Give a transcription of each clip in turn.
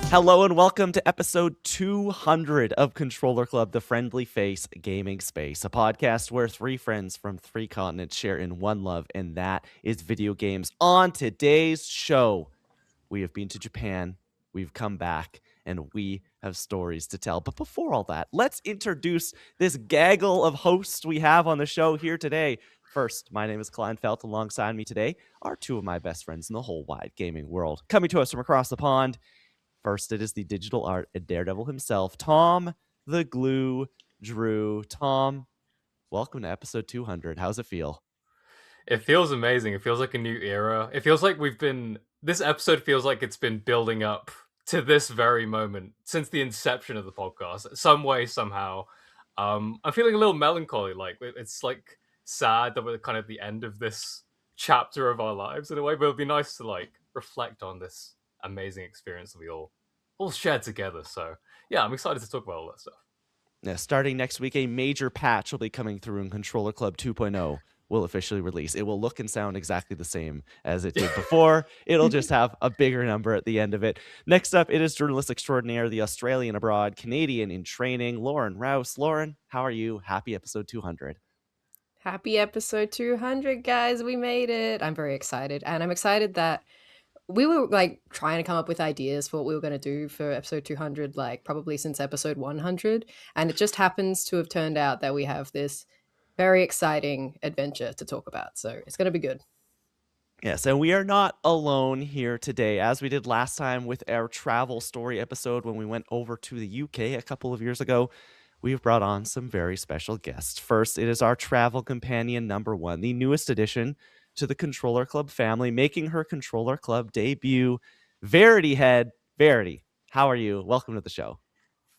Hello and welcome to episode 200 of Controller Club, the friendly face gaming space, a podcast where three friends from three continents share in one love, and that is video games. On today's show, we have been to Japan, we've come back, and we have stories to tell. But before all that, let's introduce this gaggle of hosts we have on the show here today. First, my name is Kleinfeld. Alongside me today are two of my best friends in the whole wide gaming world. Coming to us from across the pond, first, it is the digital art and daredevil himself, Tom the Glue Drew. Tom, welcome to episode 200. How's it feel? It feels amazing. It feels like a new era. It feels like this episode feels like it's been building up to this very moment since the inception of the podcast. Some way, somehow. I'm feeling a little melancholy. Like, it's like sad that we're kind of at the end of this chapter of our lives in a way, but it'd be nice to like reflect on this amazing experience that we all shared together. So yeah, I'm excited to talk about all that stuff. Now, starting next week, a major patch will be coming through in Controller Club 2.0 will officially release. It will look and sound exactly the same as it did before. It'll just have a bigger number at the end of it. Next up, it is journalist extraordinaire, the Australian abroad, Canadian in training, Lauren Rouse. Lauren, how are you? Happy episode 200. Happy episode 200, guys. We made it. I'm very excited. And I'm excited that we were like trying to come up with ideas for what we were going to do for episode 200, like probably since episode 100. And it just happens to have turned out that we have this very exciting adventure to talk about. So it's going to be good. Yes, and we are not alone here today, as we did last time with our travel story episode when we went over to the UK a couple of years ago. We've brought on some very special guests. First, it is our travel companion number one, the newest addition to the Controller Club family, making her Controller Club debut, Verity Head. Verity, how are you? Welcome to the show.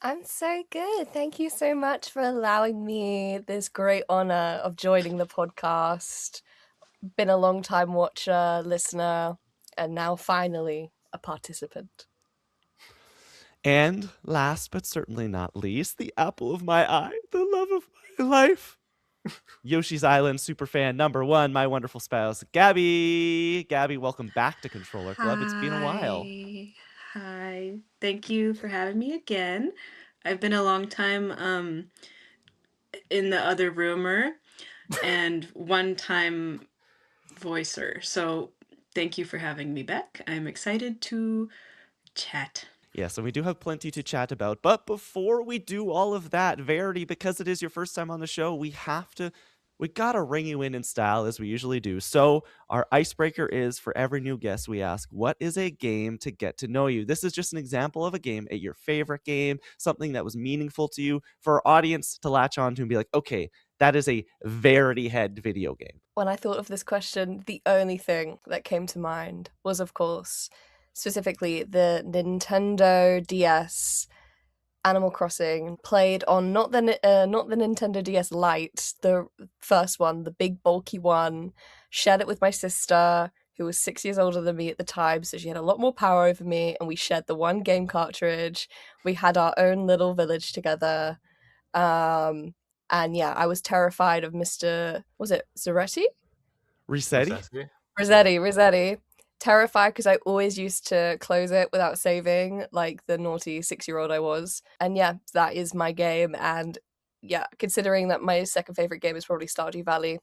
I'm so good. Thank you so much for allowing me this great honor of joining the podcast. Been a long time watcher, listener, and now finally a participant. And last but certainly not least, the apple of my eye, the love of my life, Yoshi's Island superfan number one, my wonderful spouse, Gabby. Gabby, welcome back to Controller Club. It's been a while. Hi. Thank you for having me again. I've been a long time in the other roomer and one time voicer. So thank you for having me back. I'm excited to chat. Yes, and we do have plenty to chat about. But before we do all of that, Verity, because it is your first time on the show, we gotta ring you in style as we usually do. So our icebreaker is, for every new guest, we ask, what is a game to get to know you? This is just an example of a game, your favorite game, something that was meaningful to you, for our audience to latch on to and be like, okay, that is a Verity Head video game. When I thought of this question, the only thing that came to mind was, of course, specifically the Nintendo DS Animal Crossing, played on not the Nintendo DS Lite, the first one, the big bulky one. Shared it with my sister, who was 6 years older than me at the time, so she had a lot more power over me, and we shared the one game cartridge. We had our own little village together. And yeah, I was terrified of Mr. Was it Zaretti? Rossetti. Terrified because I always used to close it without saving, like the naughty 6-year-old I was. And yeah, that is my game. And yeah, considering that my second favorite game is probably Stardew Valley,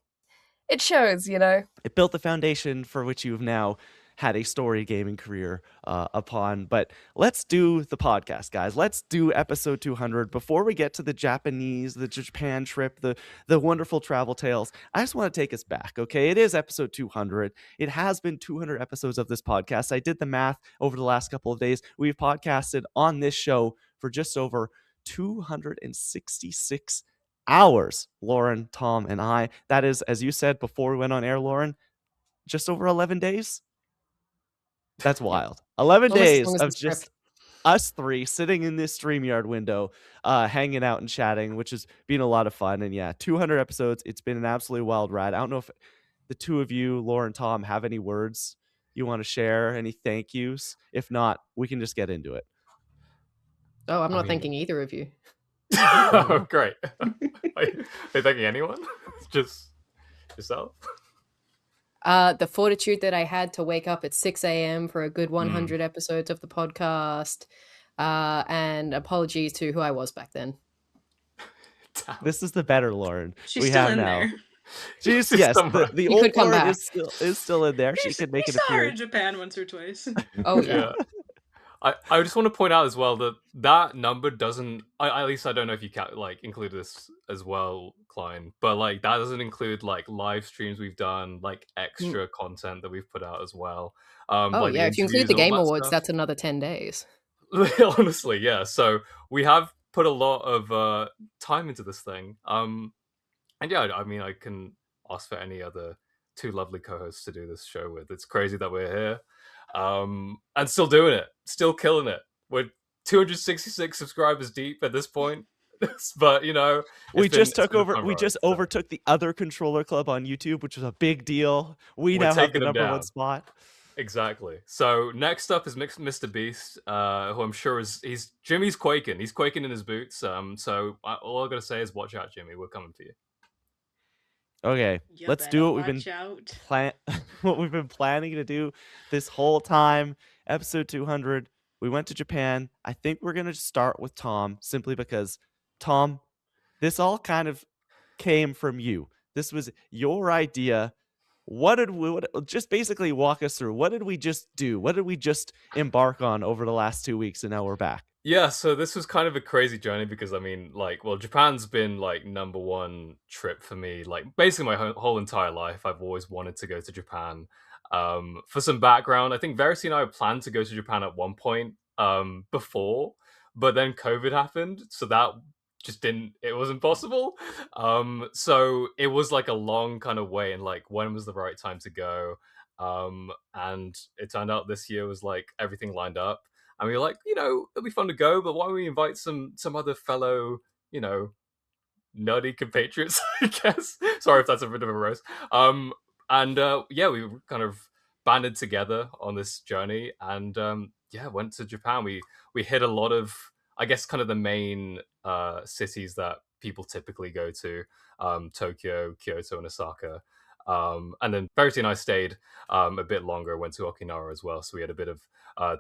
it shows, you know? It built the foundation for which you've now had a story gaming career upon. But let's do the podcast, guys. Let's do episode 200. Before we get to the Japan trip, the wonderful travel tales, I just want to take us back, okay? It is episode 200. It has been 200 episodes of this podcast. I did the math over the last couple of days. We've podcasted on this show for just over 266 hours, Lauren, Tom, and I. That is, as you said before we went on air, Lauren, just over 11 days. That's wild. 11 days of just us three sitting in this StreamYard window, hanging out and chatting, which has been a lot of fun. And yeah, 200 episodes. It's been an absolutely wild ride. I don't know if the two of you, Lauren, Tom, have any words you want to share, any thank yous. If not, we can just get into it. Oh, I'm not thanking either of you. Oh, great. Are you thanking anyone? Just yourself? The fortitude that I had to wake up at 6 a.m. for a good 100 episodes of the podcast. And apologies to who I was back then. Damn. This is the better Lauren She's we still have in now. there. She's She's yes, somewhere. the You old could come Lauren back. is still in there. She could make We an saw her in appearance. Japan once or twice. Oh yeah. Yeah. I just want to point out as well that that number doesn't. At least I don't know if you like include this as well, Klein. But like that doesn't include like live streams we've done, like extra content that we've put out as well. Oh Like the yeah, if you include interviews, the all Game that Awards, stuff. that's another 10 days. Honestly, yeah. So we have put a lot of time into this thing. And yeah, I mean, I can ask for any other two lovely co-hosts to do this show with. It's crazy that we're here, and still doing it, still killing it. We're 266 subscribers deep at this point, but you know, We just it's took been a over. fun We ride, just so overtook the other controller club on YouTube, which was a big deal. We we're now have the taking them number one down. spot. Exactly. So next up is Mr. Beast, who I'm sure is Jimmy's quaking. He's quaking in his boots. So all I gotta say is watch out, Jimmy. We're coming for you. Okay, You let's better do what we've been watch out. what we've been planning to do this whole time. Episode 200. We went to Japan. I think we're gonna start with Tom simply because Tom, this all kind of came from you. This was your idea. Just basically walk us through? What did we just do? What did we just embark on over the last 2 weeks, and now we're back? Yeah, so this was kind of a crazy journey because I mean, like, well, Japan's been like number one trip for me. Like, basically my whole entire life, I've always wanted to go to Japan. For some background, I think Verity and I planned to go to Japan at one point before, but then COVID happened, so that just didn't. It wasn't possible. So it was like a long kind of wait, and like when was the right time to go? And it turned out this year was like everything lined up. And we were like, you know, it'll be fun to go, but why don't we invite some other fellow, you know, nerdy compatriots, I guess. Sorry if that's a bit of a roast. Yeah, we kind of banded together on this journey and yeah, went to Japan. We hit a lot of, I guess, kind of the main cities that people typically go to, Tokyo, Kyoto, and Osaka. And then Verity and I stayed a bit longer, went to Okinawa as well, so we had a bit of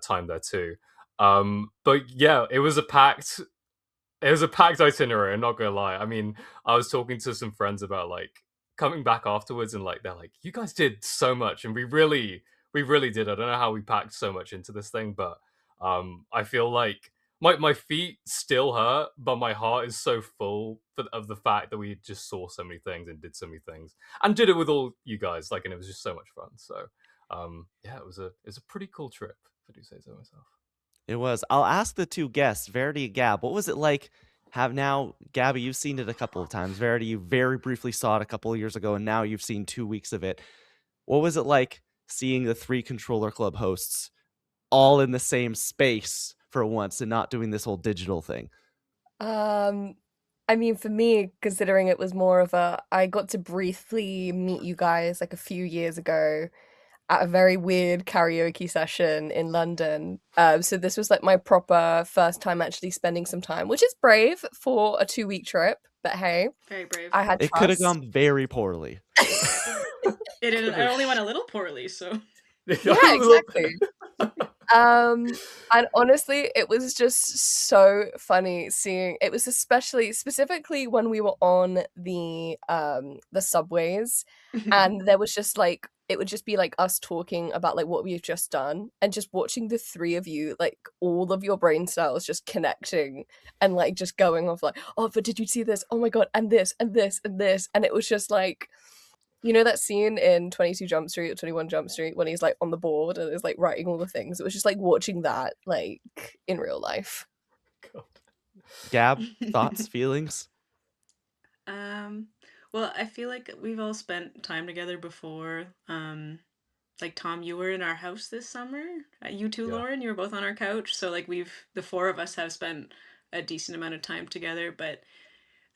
time there too. But yeah, it was a packed itinerary. I'm not gonna lie. I mean, I was talking to some friends about like coming back afterwards, and like they're like, "You guys did so much," and we really did. I don't know how we packed so much into this thing, but I feel like my feet still hurt, but my heart is so full of the fact that we just saw so many things and did so many things and did it with all you guys. Like, and it was just so much fun. So yeah, it was a pretty cool trip, if I do say so myself. It was. I'll ask the two guests, Verity and Gab. What was it like? Gabby, you've seen it a couple of times. Verity, you very briefly saw it a couple of years ago, and now you've seen 2 weeks of it. What was it like seeing the three controller club hosts all in the same space for once and not doing this whole digital thing? I mean, for me, considering it was more of I got to briefly meet you guys like a few years ago at a very weird karaoke session in London. So this was like my proper first time actually spending some time, which is brave for a 2-week trip. But hey, Very brave. I had It could have trust. gone very poorly. It didn't. I only went a little poorly, so. Yeah, exactly. And honestly, it was just so funny seeing. It was specifically when we were on the subways, and there was just like it would just be like us talking about like what we've just done, and just watching the three of you, like all of your brain cells just connecting and like just going off like, oh, but did you see this? Oh my god, and this and this and this, and it was just like. You know that scene in 22 Jump Street or 21 Jump Street when he's like on the board and is like writing all the things? It was just like watching that like in real life. Gab, thoughts, feelings? Well, I feel like we've all spent time together before. Like Tom, you were in our house this summer. You too, Yeah. Lauren. You were both on our couch. So like the four of us have spent a decent amount of time together. But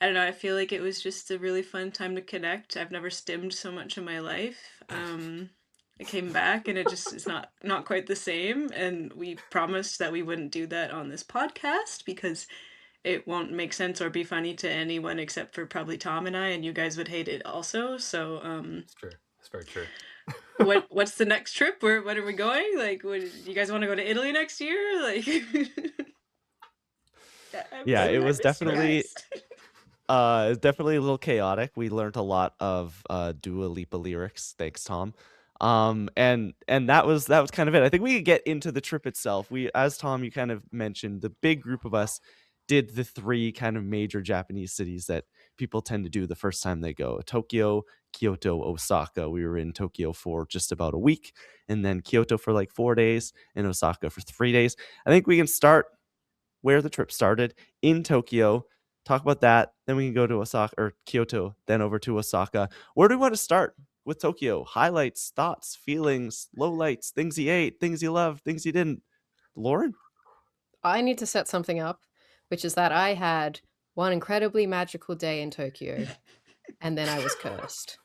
I don't know. I feel like it was just a really fun time to connect. I've never stimmed so much in my life. I came back and it just is not quite the same. And we promised that we wouldn't do that on this podcast because it won't make sense or be funny to anyone except for probably Tom and I, and you guys would hate it also. So It's true. It's very true. what's the next trip? What are we going? Like, you guys want to go to Italy next year? Like, Yeah, it was I'm definitely stressed. it's definitely a little chaotic. We learned a lot of Dua Lipa lyrics. Thanks, Tom. And that was kind of it. I think we could get into the trip itself. We, as Tom, you kind of mentioned, the big group of us did the three kind of major Japanese cities that people tend to do the first time they go: Tokyo, Kyoto, Osaka. We were in Tokyo for just about a week, and then Kyoto for like 4 days, and Osaka for 3 days. I think we can start where the trip started in Tokyo. Talk about that. Then we can go to Osaka or Kyoto, then over to Osaka. Where do we want to start with Tokyo? Highlights, thoughts, feelings, lowlights, things you ate, things you loved, things you didn't. Lauren? I need to set something up, which is that I had one incredibly magical day in Tokyo, and then I was cursed.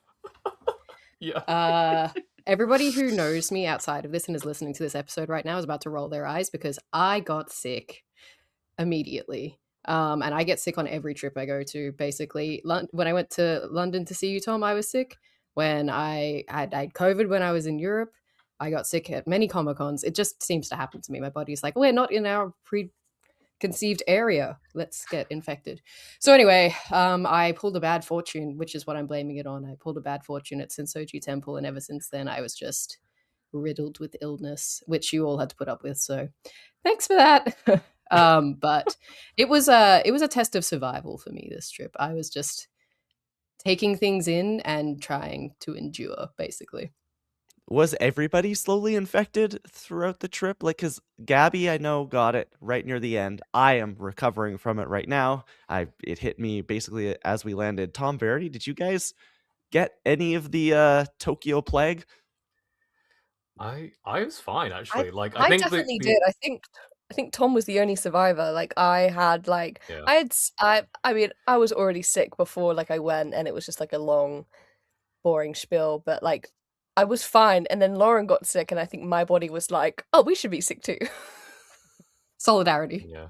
Yeah. Everybody who knows me outside of this and is listening to this episode right now is about to roll their eyes because I got sick immediately. And I get sick on every trip I go to, basically. When I went to London to see you, Tom, I was sick. When I had COVID when I was in Europe, I got sick at many Comic Cons. It just seems to happen to me. My body's like, we're not in our preconceived area. Let's get infected. So anyway, I pulled a bad fortune, which is what I'm blaming it on. I pulled a bad fortune at Sensoji Temple, and ever since then, I was just riddled with illness, which you all had to put up with. So thanks for that. But it was a test of survival for me this trip. I was just taking things in and trying to endure, basically. Was everybody slowly infected throughout the trip? Like, because Gabby, I know, got it right near the end. I am recovering from it right now. It hit me basically as we landed. Tom, Verity, did you guys get any of the Tokyo plague? I was fine I actually. Like I I think definitely did. I think Tom was the only survivor. Like I had like yeah. I had I mean I was already sick before like I went and it was just like a long boring spiel, but like I was fine and then Lauren got sick and I think my body was like, "Oh, we should be sick too." Solidarity. Yeah.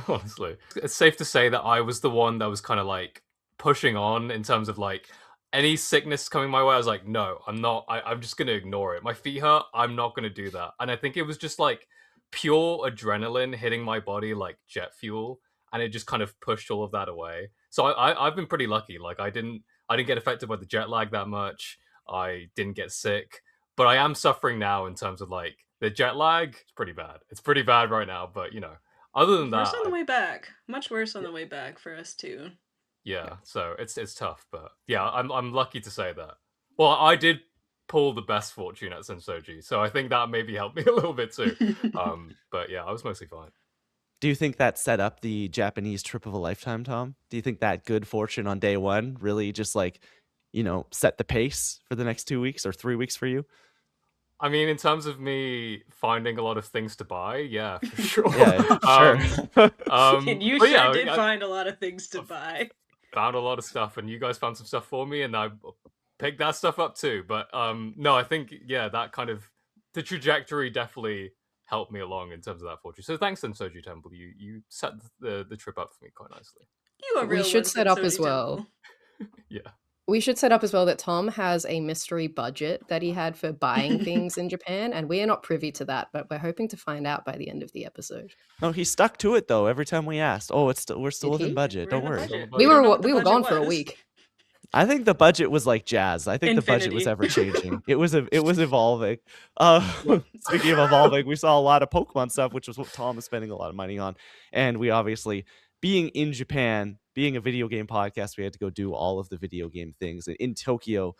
Honestly. It's safe to say that I was the one that was kind of like pushing on in terms of like any sickness coming my way. I was like, no, I'm not. I'm just going to ignore it. My feet hurt. I'm not going to do that. And I think it was just like pure adrenaline hitting my body like jet fuel. And it just kind of pushed all of that away. So I've been pretty lucky. Like I didn't get affected by the jet lag that much. I didn't get sick. But I am suffering now in terms of like the jet lag. It's pretty bad. It's pretty bad right now. But other than Worse that, on the way back. Much worse on the way back for us too. yeah. So it's tough, but yeah, I'm lucky to say that. Well, I did pull the best fortune at Sensoji, so I think that maybe helped me a little bit too. But yeah, I was mostly fine. Do you think that set up the Japanese trip of a lifetime, Tom? Do you think that good fortune on day one really just like, set the pace for the next 2 weeks or 3 weeks for you? I mean, in terms of me finding a lot of things to buy, yeah, for sure. Yeah, sure. And you But sure yeah, did find a lot of things to buy. found a lot of stuff, and you guys found some stuff for me, and I picked that stuff up too. But no, I think that kind of the trajectory definitely helped me along in terms of that fortune. So thanks, then, Soju Temple. You set the trip up for me quite nicely. You a We real should one, set up as Sensoji well. Temple. Yeah. We should set up as well that Tom has a mystery budget that he had for buying things in Japan, and we are not privy to that, but we're hoping to find out by the end of the episode. No, he stuck to it though. Every time we asked, we're still Did within he? budget. We're Don't in the worry. budget. We don't know were what the we were budget gone for a was. week. I think the budget was like jazz. I think the budget was Infinity. ever changing. It was evolving. Speaking of evolving, we saw a lot of Pokemon stuff, which was what Tom was spending a lot of money on. And we obviously, being in Japan, being a video game podcast, we had to go do all of the video game things. And in Tokyo,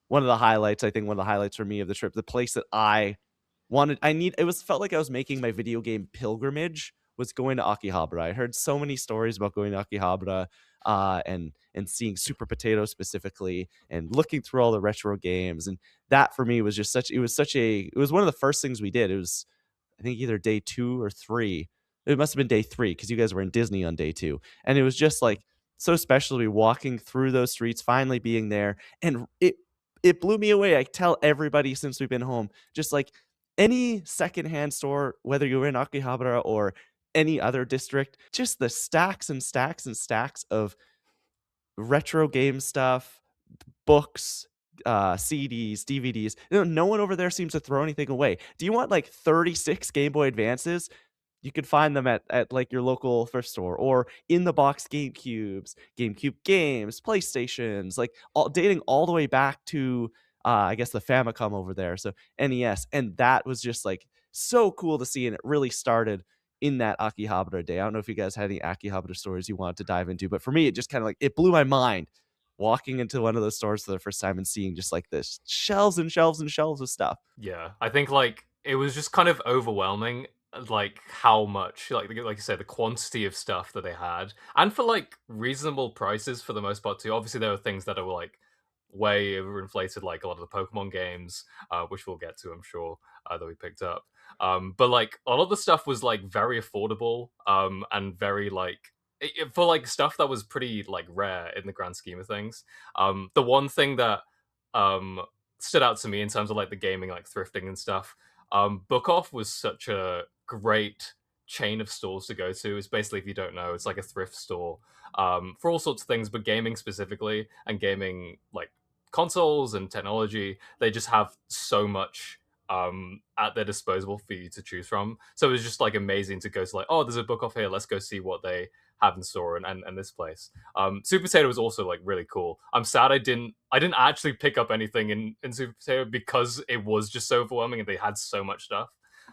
one of the highlights for me of the trip, the place that felt like I was making my video game pilgrimage, was going to Akihabara. I heard so many stories about going to Akihabara, and seeing Super Potato specifically, and looking through all the retro games, and that for me was just it was one of the first things we did. It was, I think, either day 2 or 3. It must have been day 3 because you guys were in Disney on day 2, and it was just like so special to be walking through those streets, finally being there, and it blew me away. I tell everybody since we've been home, just like any secondhand store, whether you're in Akihabara or any other district, just the stacks and stacks and stacks of retro game stuff, books, CDs, DVDs. No one over there seems to throw anything away. Do you want like 36 Game Boy Advances? You could find them at like your local thrift store or in the box GameCubes, GameCube games, PlayStations, like dating all the way back to I guess the Famicom over there, so NES, and that was just like so cool to see, and it really started in that Akihabara day. I don't know if you guys had any Akihabara stories you wanted to dive into, but for me, it just kind of like it blew my mind walking into one of those stores for the first time and seeing just like this shelves and shelves and shelves of stuff. Yeah, I think like it was just kind of overwhelming, like how much, like you said, the quantity of stuff that they had, and for like reasonable prices for the most part too. Obviously, there were things that were like way overinflated, like a lot of the Pokemon games, which we'll get to, I'm sure, that we picked up. But like a lot of the stuff was like very affordable, and very like for like stuff that was pretty like rare in the grand scheme of things. The one thing that um stood out to me in terms of like the gaming, like thrifting and stuff. Book Off was such a great chain of stores to go to. It's basically, if you don't know, it's like a thrift store for all sorts of things, but gaming specifically and gaming like consoles and technology. They just have so much at their disposal for you to choose from. So it was just like amazing to go to like, oh, there's a Book Off here. Let's go see what they have in store and this place. Super Potato was also like really cool. I'm sad I didn't actually pick up anything in Super Potato because it was just so overwhelming and they had so much stuff.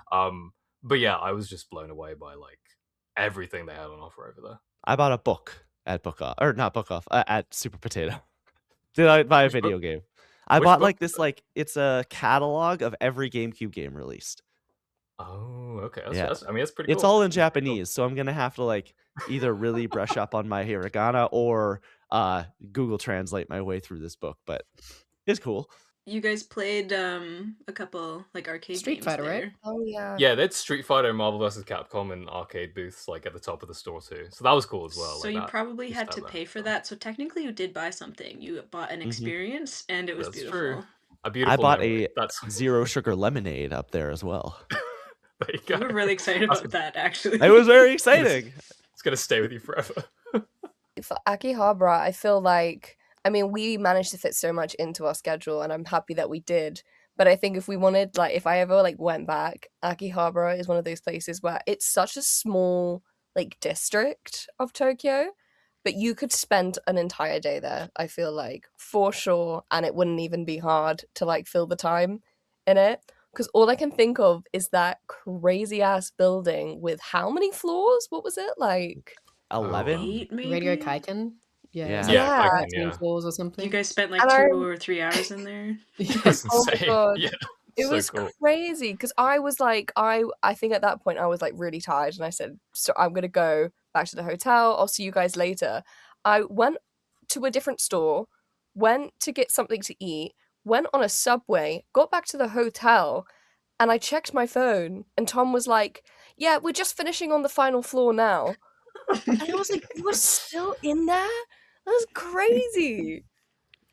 But yeah, I was just blown away by like everything they had on offer over there. I bought a book at Book Off, or not Book Off, at Super Potato. Did I buy a Which book? video game? I Which bought book? like this, like it's a catalog of every GameCube game released. Oh, okay. Yeah. I mean, that's pretty It's cool. all in That's pretty cool. Japanese, so I'm gonna have to like either really brush up on my hiragana or Google Translate my way through this book, but it's cool. You guys played a couple like arcade Street games Fighter, there. right? Oh yeah. Yeah, that's Street Fighter and Marvel vs. Capcom in arcade booths like at the top of the store too. So that was cool as well. So like you that probably just had had to that pay for fun. that. So technically, you did buy something. You bought an Mhm. experience, and it was That's beautiful. true. A I beautiful bought memory. a That's zero sugar lemonade up there as well. there you We go. were really excited That's about that, actually. It was very exciting. It's gonna stay with you forever. For Akihabara, I feel like, I mean, we managed to fit so much into our schedule, and I'm happy that we did. But I think if we wanted, like, if I ever like went back, Akihabara is one of those places where it's such a small like district of Tokyo, but you could spend an entire day there. I feel like for sure, and it wouldn't even be hard to like fill the time in it. Because all I can think of is that crazy ass building with how many floors? What was it like? 11? 8 maybe. Radio Kaiken. Yeah, Yeah. it's Yeah, like Yeah. 13 floors or something. You guys spent like And I 2 or 3 hours in there. That's Oh my insane. God. Yeah. It so was cool. crazy because I was like, I think at that point I was like really tired, and I said, so I'm gonna go back to the hotel. I'll see you guys later. I went to a different store, went to get something to eat, went on a subway, got back to the hotel, and I checked my phone, and Tom was like, "Yeah, we're just finishing on the final floor now." And I was like, "You were still in there? That was crazy."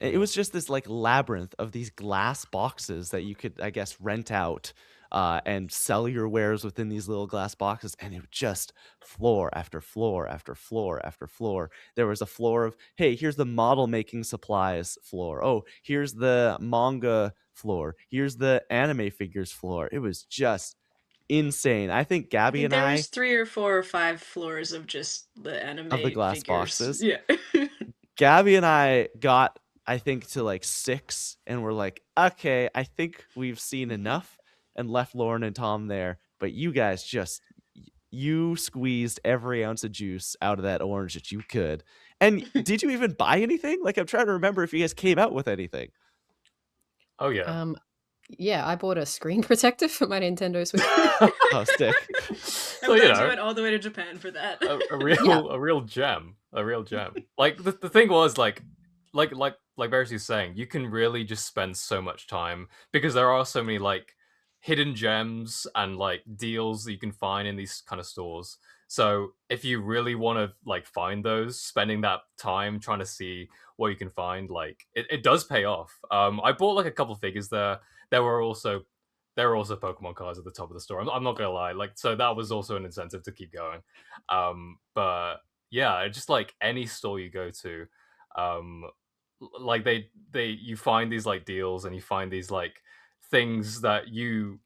It was just this like labyrinth of these glass boxes that you could, I guess, rent out and sell your wares within these little glass boxes. And it was just floor after floor after floor after floor. There was a floor of, hey, here's the model making supplies floor. Oh, here's the manga floor. Here's the anime figures floor. It was just insane. I think I Gabby think and there I, was 3 or 4 or 5 floors of just the anime of the glass figures. boxes. Yeah. Gabby and I got, I think, to like 6, and we're like, okay, I think we've seen enough, and left Lauren and Tom there. But you guys just, you squeezed every ounce of juice out of that orange that you could. And did you even buy anything? Like, I'm trying to remember if you guys came out with anything. Oh yeah. Yeah, I bought a screen protector for my Nintendo Switch. Oh, stick. I'm So, you glad you know, went all the way to Japan for that. a real gem. A real gem. Like the thing was like Verity's saying, you can really just spend so much time because there are so many like hidden gems and like deals that you can find in these kind of stores. So if you really want to like find those, spending that time trying to see what you can find, like it does pay off. I bought like a couple figures there. There were also Pokemon cards at the top of the store. I'm not gonna lie, like so that was also an incentive to keep going. But yeah, just like any store you go to, um, like you find these like deals and you find these like things that you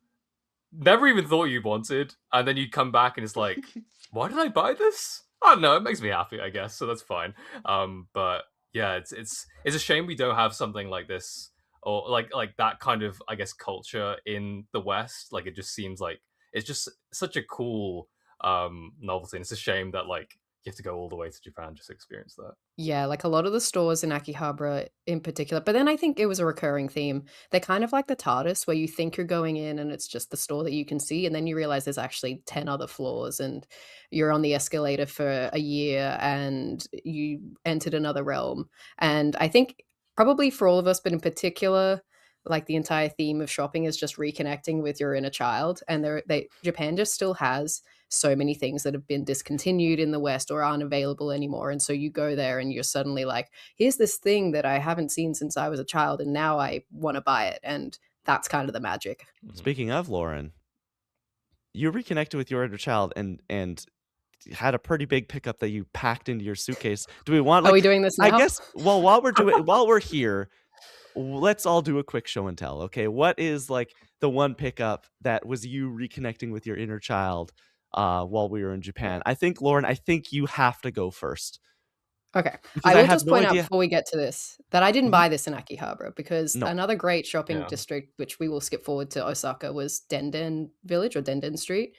never even thought you wanted, and then you come back and it's like, why did I buy this? I don't know, it makes me happy, I guess, so that's fine. But yeah, it's a shame we don't have something like this, or like that kind of, I guess, culture in the West. Like, it just seems like it's just such a cool novelty, and it's a shame that like you have to go all the way to Japan just to experience that. Yeah, like a lot of the stores in Akihabara in particular, but then I think it was a recurring theme. They're kind of like the TARDIS, where you think you're going in and it's just the store that you can see, and then you realize there's actually 10 other floors, and you're on the escalator for a year and you entered another realm. And I think probably for all of us, but in particular, like the entire theme of shopping is just reconnecting with your inner child. And Japan just still has so many things that have been discontinued in the West or aren't available anymore. And so you go there and you're suddenly like, here's this thing that I haven't seen since I was a child, and now I want to buy it. And that's kind of the magic. Speaking of, Lauren, you reconnected with your inner child and had a pretty big pickup that you packed into your suitcase. Do we want, Are we like, doing this now? I guess, well, while we're here, let's all do a quick show and tell. Okay, what is like the one pickup that was you reconnecting with your inner child while we were in Japan? I think, Lauren, you have to go first. Okay. Because I will have just no point out idea. before we get to this that I didn't Mhm. buy this in Akihabara, because No. another great shopping Yeah. district, which we will skip forward to Osaka, was Denden Village or Denden Street,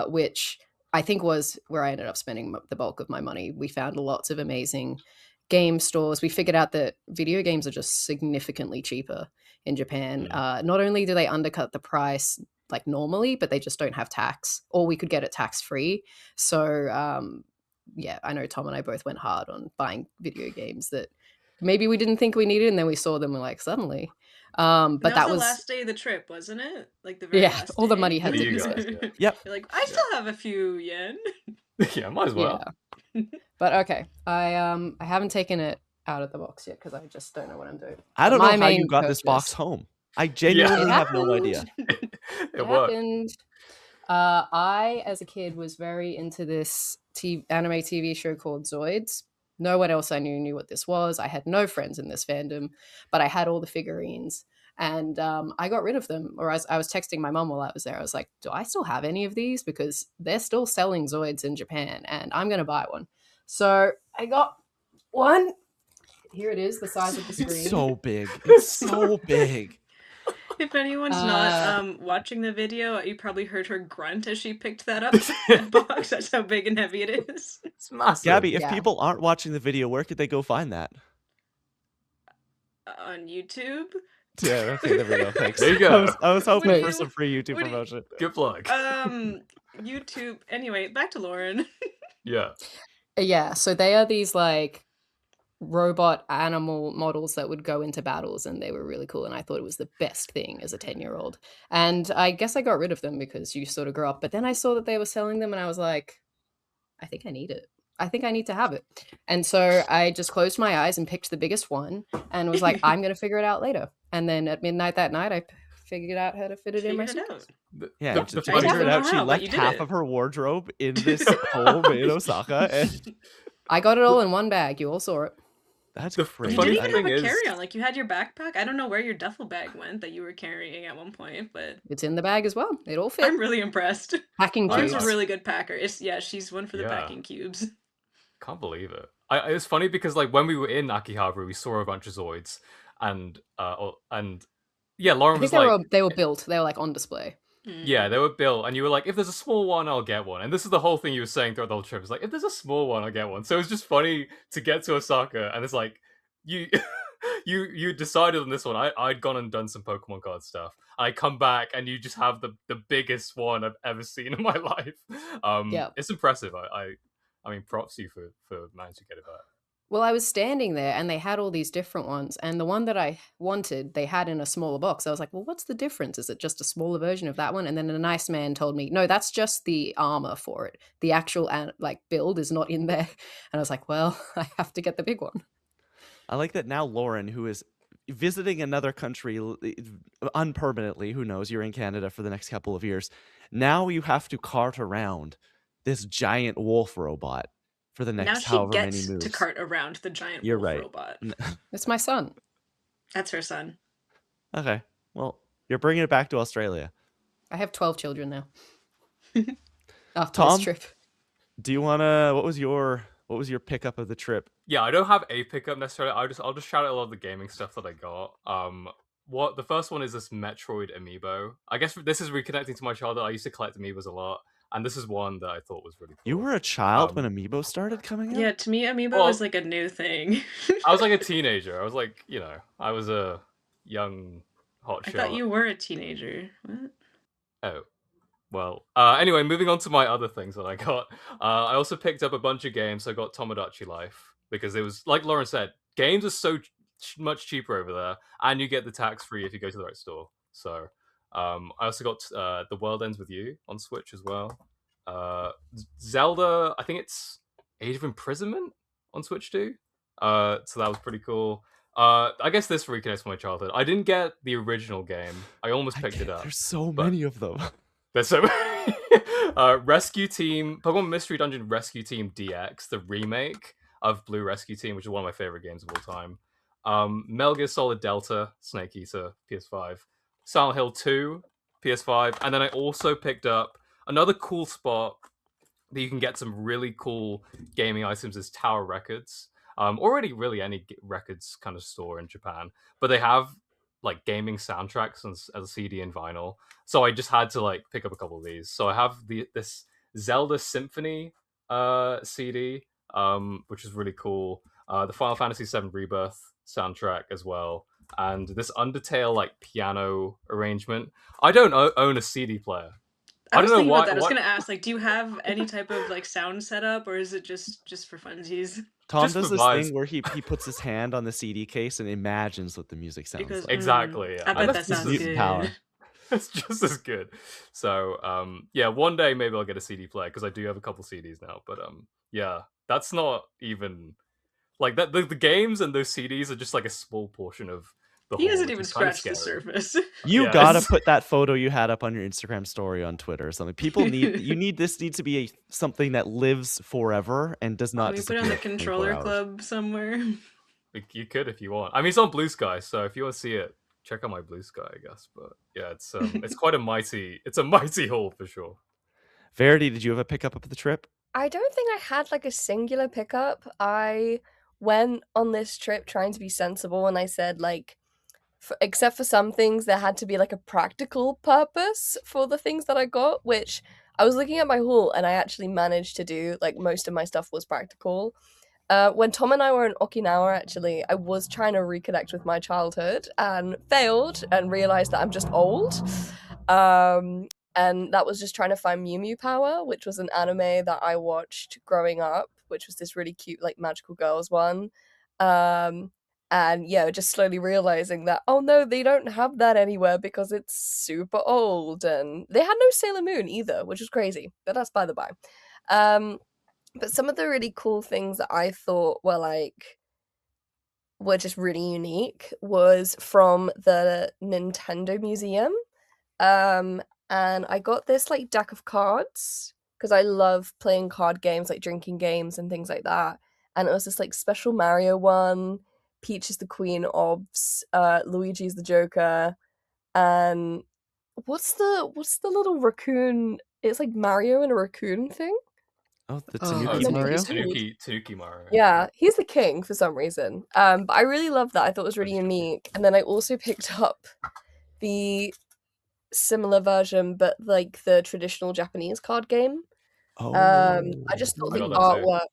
which I think was where I ended up spending the bulk of my money. We found lots of amazing game stores. We figured out that video games are just significantly cheaper in Japan. Not only do they undercut the price like normally, but they just don't have tax, or we could get it tax free. So yeah, I know Tom and I both went hard on buying video games that maybe we didn't think we needed, and then we saw them and like suddenly. But that was the last day of the trip, wasn't it? Like the very yeah, last all the day. money had For to you be guys, spent. yeah. Yep. You're like, I still have a few yen. Yeah, might as well. Yeah. But okay, I haven't taken it out of the box yet because I just don't know what I'm doing. I don't My know how you main got this box purchase- home. I genuinely It have no happened. idea. It worked. happened. I, as a kid, was very into this anime TV show called Zoids. No one else I knew what this was. I had no friends in this fandom, but I had all the figurines. And I got rid of them. Or I was texting my mum while I was there. I was like, do I still have any of these? Because they're still selling Zoids in Japan, and I'm going to buy one. So I got one. Here it is, the size of the screen. It's so big. It's so big. If anyone's not watching the video, you probably heard her grunt as she picked that up. That box. That's how big and heavy it is. It's massive. Gabby, if Yeah. people aren't watching the video, where could they go find that? On YouTube. Yeah, okay, there we go. Thanks. There you go. I was hoping What do for you- some free YouTube what do you- promotion. Good plug. YouTube. Anyway, back to Lauren. Yeah. Yeah, so they are these like robot animal models that would go into battles, and they were really cool, and I thought it was the best thing as a 10-year-old. And I guess I got rid of them because you sort of grow up, but then I saw that they were selling them and I was like, I think I need it. I think I need to have it. And so I just closed my eyes and picked the biggest one and was like, I'm going to figure it out later. And then at midnight that night, I figured out how to fit it in my Figured it suitcase. out. Yeah, The just funny figured thing- out she Wow, but left you did half it. of her wardrobe in this home in Osaka, and I got it all in one bag. You all saw it. that's The crazy. You funny didn't even thing have a is- carry-on. Like, you had your backpack. I don't know where your duffel bag went that you were carrying at one point, but It's in the bag as well. It all fit. I'm really impressed. Packing Oh, Lauren's cubes. a really good packer. She's one for the Yeah. packing cubes. Can't believe it. It's funny because like when we were in Akihabara, we saw a bunch of Zoids, and yeah, Lauren I was think like, they were built. They were like on display. yeah, they were built, and you were like, if there's a small one, I'll get one. And this is the whole thing you were saying throughout the whole trip. It's like, if there's a small one, I'll get one. So it's just funny to get to Osaka, and it's like, you you decided on this one. I'd gone and done some Pokemon card stuff. I come back, and you just have the biggest one I've ever seen in my life. Yeah. It's impressive. I mean, props to you for managing to get it back. Well, I was standing there and they had all these different ones. And the one that I wanted, they had in a smaller box. I was like, well, what's the difference? Is it just a smaller version of that one? And then a nice man told me, no, that's just the armor for it. The actual like build is not in there. And I was like, well, I have to get the big one. I like that now Lauren, who is visiting another country unpermanently, who knows, you're in Canada for the next couple of years. Now you have to cart around this giant wolf robot for the Now next she however many gets moves. to cart around the giant You're wolf right. robot. It's my son. That's her son. Okay, well, you're bringing it back to Australia. I have 12 children now. After Tom? this trip. Do you wanna? What was your pickup of the trip? Yeah, I don't have a pickup necessarily. I'll just shout out a lot of the gaming stuff that I got. What the first one is this Metroid amiibo. I guess this is reconnecting to my childhood. I used to collect amiibos a lot, and this is one that I thought was really cool. You were a child when Amiibo started coming out? Yeah, to me, Amiibo Well, was like a new thing. I was like a teenager. I was like, I was a young hotshot. I thought you were a teenager. What? Oh. Well, anyway, moving on to my other things that I got. I also picked up a bunch of games. I got Tomodachi Life because it was, like Lauren said, games are so much cheaper over there, and you get the tax free if you go to the right store. So, I also got The World Ends with You on Switch as well. Zelda, I think it's Age of Imprisonment on Switch too. So that was pretty cool. I guess this reconnects with my childhood. I didn't get the original game. I almost picked it up. There's so many of them. There's so Rescue Team, Pokemon Mystery Dungeon Rescue Team DX, the remake of Blue Rescue Team, which is one of my favorite games of all time. Metal Gear Solid Delta, Snake Eater, PS5. Silent Hill 2, PS5. And then I also picked up another cool spot that you can get some really cool gaming items is Tower Records. Already really any records kind of store in Japan. But they have like gaming soundtracks as a CD and vinyl. So I just had to like pick up a couple of these. So I have this Zelda Symphony CD, which is really cool. The Final Fantasy VII Rebirth soundtrack as well, and this Undertale like piano arrangement. I don't own a CD player. I don't was know thinking why. about that. I was gonna ask, like, do you have any type of like sound setup, or is it just for funsies? Tom Just does this provides- thing where he puts his hand on the CD case and imagines what the music sounds Because like. Exactly. Yeah. I bet that That's sounds mutant good. power. It's just as good. So yeah, one day maybe I'll get a CD player because I do have a couple CDs now. But yeah, that's not even like that. The games and those CDs are just like a small portion of the He whole. hasn't which even is kind of scratched the scary. surface. You Yeah, gotta it's- put that photo you had up on your Instagram story on Twitter or something. People need this needs to be something that lives forever and does not Can we put disappear. it on the after 24 controller hours. club somewhere? You could if you want. I mean, it's on Blue Sky, so if you want to see it, check out my Blue Sky, I guess. But yeah, it's quite a mighty haul for sure. Verity, did you have a pickup of the trip? I don't think I had like a singular pickup. I went on this trip trying to be sensible, and I said like, except for some things, there had to be like a practical purpose for the things that I got. Which I was looking at my haul, and I actually managed to do. Like most of my stuff was practical. When Tom and I were in Okinawa, actually, I was trying to reconnect with my childhood and failed and realized that I'm just old. And that was just trying to find Mew Mew Power, which was an anime that I watched growing up, which was this really cute, like, magical girls one. And yeah, just slowly realizing that, oh no, they don't have that anywhere because it's super old. And they had no Sailor Moon either, which was crazy, but that's by the by. But some of the really cool things that I thought were just really unique was from the Nintendo Museum. And I got this like deck of cards because I love playing card games, like drinking games and things like that. And it was this like special Mario one. Peach is the Queen Obs, Luigi's the Joker, and what's the little raccoon? It's like Mario and a raccoon thing. Oh, the Oh, Tanuki that's Mario? amazing. Tanuki Mario. Yeah, he's the king for some reason. But I really love that. I thought it was really unique. And then I also picked up the similar version, but like the traditional Japanese card game. Oh, I just thought I the got that too. artwork,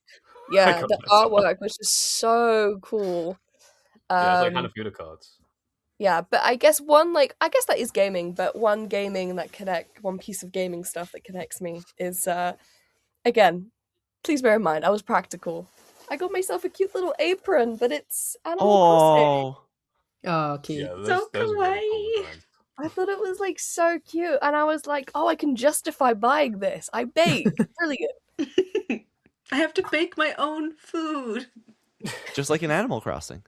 yeah, got the that too. artwork was just so cool. Yeah, it's like Hanafuda cards. Yeah, but I guess that is gaming, but one piece of gaming stuff that connects me is again, please bear in mind, I was practical. I got myself a cute little apron, but it's Animal Crossing. oh, Oh, cute. Yeah, So those are really cool kawaii. designs. I thought it was like so cute, and I was like, oh, I can justify buying this. I bake. Brilliant. I have to bake my own food. just like in Animal Crossing.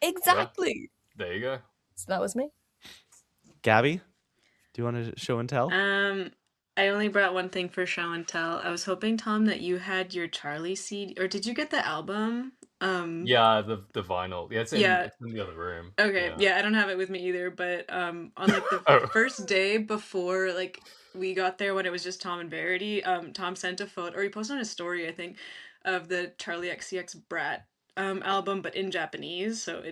Exactly. There you go. So that was me. Gabby, do you want to show and tell? I only brought one thing for show and tell. I was hoping, Tom, that you had your Charlie CD, or did you get the album Yeah, the vinyl. Yeah, Yeah. it's in the other room. Okay, yeah, I don't have it with me either, but on like the Oh. first day before like we got there when it was just Tom and Verity, Tom sent a photo or he posted on his story, I think, of the Charlie XCX Brat album, but in Japanese, so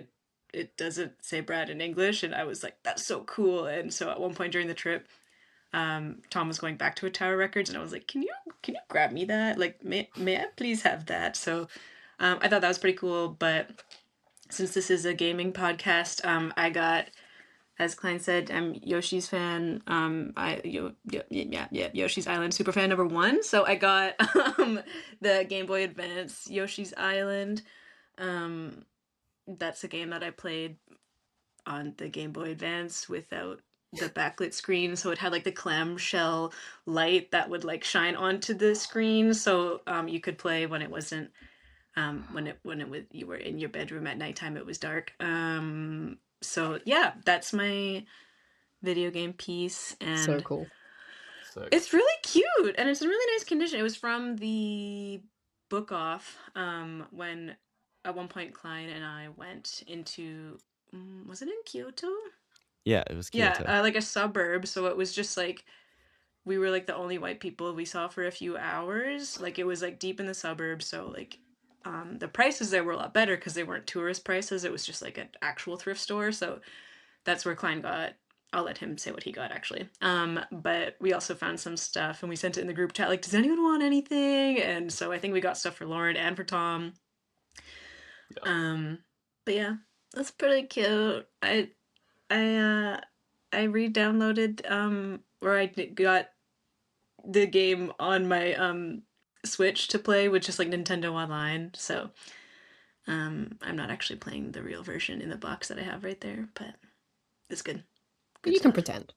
it doesn't say Brat in English, and I was like, that's so cool. And so at one point during the trip, Tom was going back to a Tower Records, and I was like, can you grab me that? Like, may I please have that? So I thought that was pretty cool, but since this is a gaming podcast, I got, as Klein said, I'm Yoshi's fan. Yoshi's Island super fan number one. So I got the Game Boy Advance Yoshi's Island. That's a game that I played on the Game Boy Advance without the backlit screen, so it had like the clamshell light that would like shine onto the screen, so you could play when it wasn't when it was you were in your bedroom at nighttime, it was dark. So yeah, that's my video game piece, and So cool. it's really cute and it's in really nice condition. It was from the book off when at one point Klein and I went into was it in Kyoto? Yeah, it was Kyoto. Yeah, like a suburb, so it was just like we were like the only white people we saw for a few hours. Like it was like deep in the suburbs, so like the prices there were a lot better because they weren't tourist prices. It was just like an actual thrift store. So that's where Klein got. I'll let him say what he got actually. But we also found some stuff and we sent it in the group chat. Like, does anyone want anything? And so I think we got stuff for Lauren and for Tom. Yeah. But yeah, that's pretty cute. I re-downloaded or I got the game on my Switch to play with just like Nintendo Online. So I'm not actually playing the real version in the box that I have right there, but it's good. But you can pretend.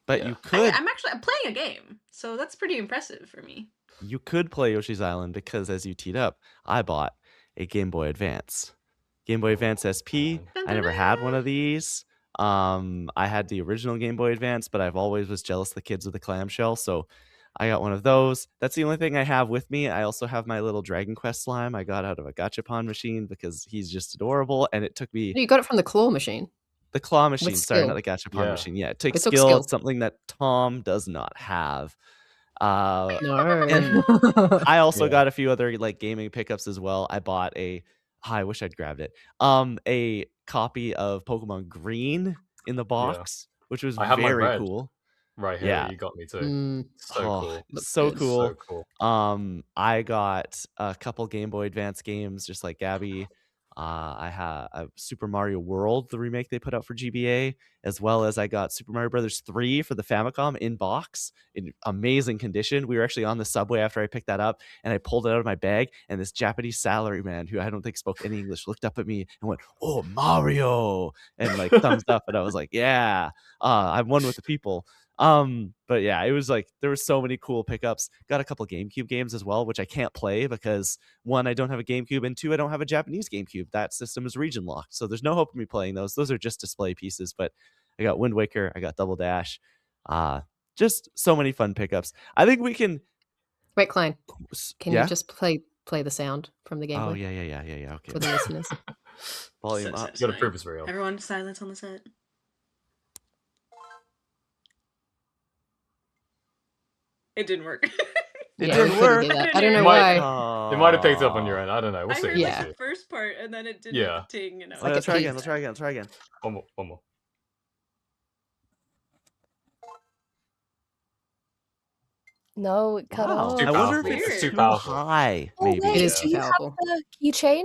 But Yeah. you could I'm playing a game, so that's pretty impressive for me. you could play Yoshi's Island because as you teed up, I bought a Game Boy Advance. Game Boy Advance SP. I never had one of these. I had the original Game Boy Advance, but I've always was jealous of the kids with the clamshell, so I got one of those. That's the only thing I have with me. I also have my little Dragon Quest slime I got out of a gachapon machine because he's just adorable, and it took me You got it from the claw machine. the claw machine. With Sorry, not skill. the gachapon Yeah. machine. Yeah, it takes It took skill. skill. It's something that Tom does not have. No. And I also Yeah. got a few other like gaming pickups as well. I bought I wish I'd grabbed it. A copy of Pokemon Green in the box, which was I have my very red cool. right here. Yeah. You got me too. Mm, So Oh, cool. looks so good. cool. So cool. I got a couple Game Boy Advance games, just like Gabby. I had a Super Mario World, the remake they put out for GBA, as well as I got Super Mario Brothers 3 for the Famicom in box in amazing condition. We were actually on the subway after I picked that up, and I pulled it out of my bag, and this Japanese salaryman who I don't think spoke any English looked up at me and went, "Oh, Mario!" and like thumbs up, and I was like, "Yeah, I'm one with the people." But yeah, it was like there were so many cool pickups. Got a couple GameCube games as well, which I can't play because one, I don't have a GameCube, and two, I don't have a Japanese GameCube. That system is region locked, so there's no hope of me playing those. Those are just display pieces. But I got Wind Waker, I got Double Dash, just so many fun pickups. I think we can. Wait, Klein, can Yeah. you just play the sound from the Game Boy Oh yeah. Okay. for the listeners? Volume So up. You gotta satisfying. prove it's real. Everyone, silence on the set. It didn't work. It Yeah, didn't we couldn't work. do that. It I don't know didn't why. It might have picked up on your end. I don't know. We'll I see. heard We'll like Yeah. see. the first part and then it did Yeah. the ting, and I was Like Let's a try peak. again. Let's try again. Let's try again. One more. One more. No, it cut Wow. off. Too I wonder if powerful. it's It's too too powerful. high. Oh, Maybe. wait, It is do too you powerful. have the keychain?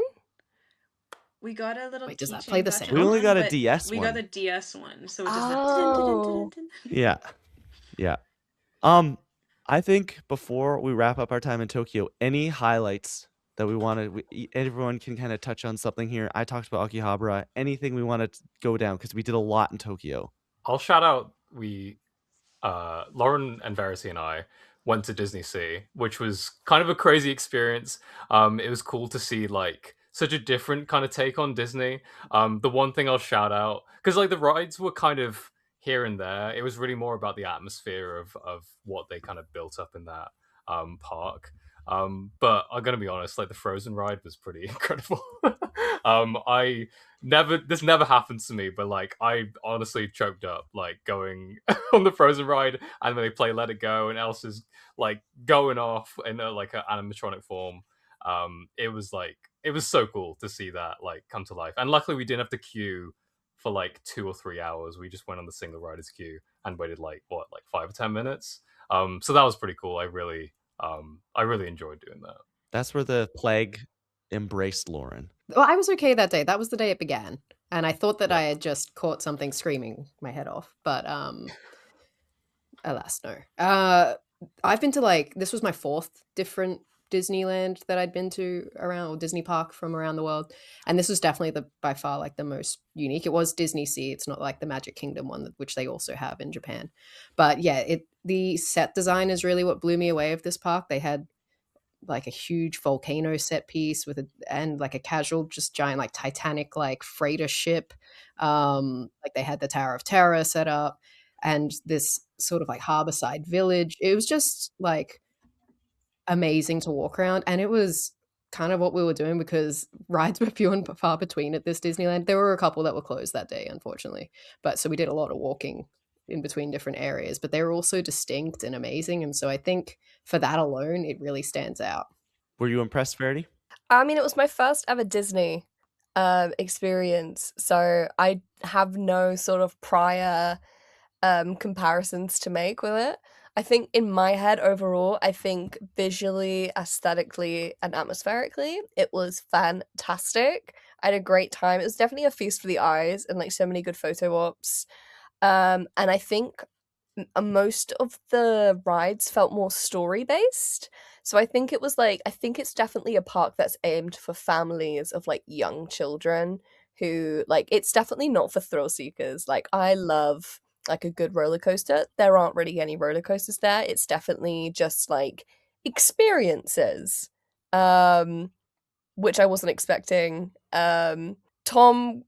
We got a little. Wait, does that keychain play the gotcha sound? We only got a but DS We one. got the DS one, so it just Oh. Yeah. I think before we wrap up our time in Tokyo, any highlights that we wanted, everyone can kind of touch on something here. I talked about Akihabara. Anything we want to go down because we did a lot in Tokyo. I'll shout out Lauren and Verity and I went to Disney Sea, which was kind of a crazy experience. It was cool to see like such a different kind of take on Disney. The one thing I'll shout out, because like the rides were kind of here and there, it was really more about the atmosphere of what they kind of built up in that park. But I'm gonna be honest, like the Frozen ride was pretty incredible. I this never happens to me, but like I honestly choked up like going on the Frozen ride, and then they play Let It Go, and Elsa's like going off in like an animatronic form. It was so cool to see that like come to life, and luckily we didn't have to queue for like 2 or 3 hours. We just went on the single riders queue and waited like 5 or 10 minutes. So that was pretty cool. I really enjoyed doing that. That's where the plague embraced Lauren. Well, I was okay that day. That was the day it began. And I thought that Yeah. I had just caught something screaming my head off. But alas, no. I've been to like, this was my 4th different Disneyland that I'd been to around, or Disney park from around the world. And this was definitely by far like the most unique. It was Disney Sea. It's not like the Magic Kingdom one, which they also have in Japan. But yeah, the set design is really what blew me away of this park. They had like a huge volcano set piece and like a casual, just giant like Titanic like freighter ship. Like they had the Tower of Terror set up and this sort of like harborside village. It was just like amazing to walk around, and it was kind of what we were doing because rides were few and far between at this Disneyland. There were a couple that were closed that day, unfortunately, but so we did a lot of walking in between different areas, but they were also distinct and amazing, and so I think for that alone it really stands out. Were you impressed, Verity? I mean, it was my first ever Disney experience, so I have no sort of prior comparisons to make with it. I think in my head overall, I think visually, aesthetically, and atmospherically, it was fantastic. I had a great time. It was definitely a feast for the eyes and like so many good photo ops. And I think most of the rides felt more story based. So I think it's definitely a park that's aimed for families of like young children who like, it's definitely not for thrill seekers. Like I love like a good roller coaster. There aren't really any roller coasters there. It's definitely just like experiences, which I wasn't expecting. Tom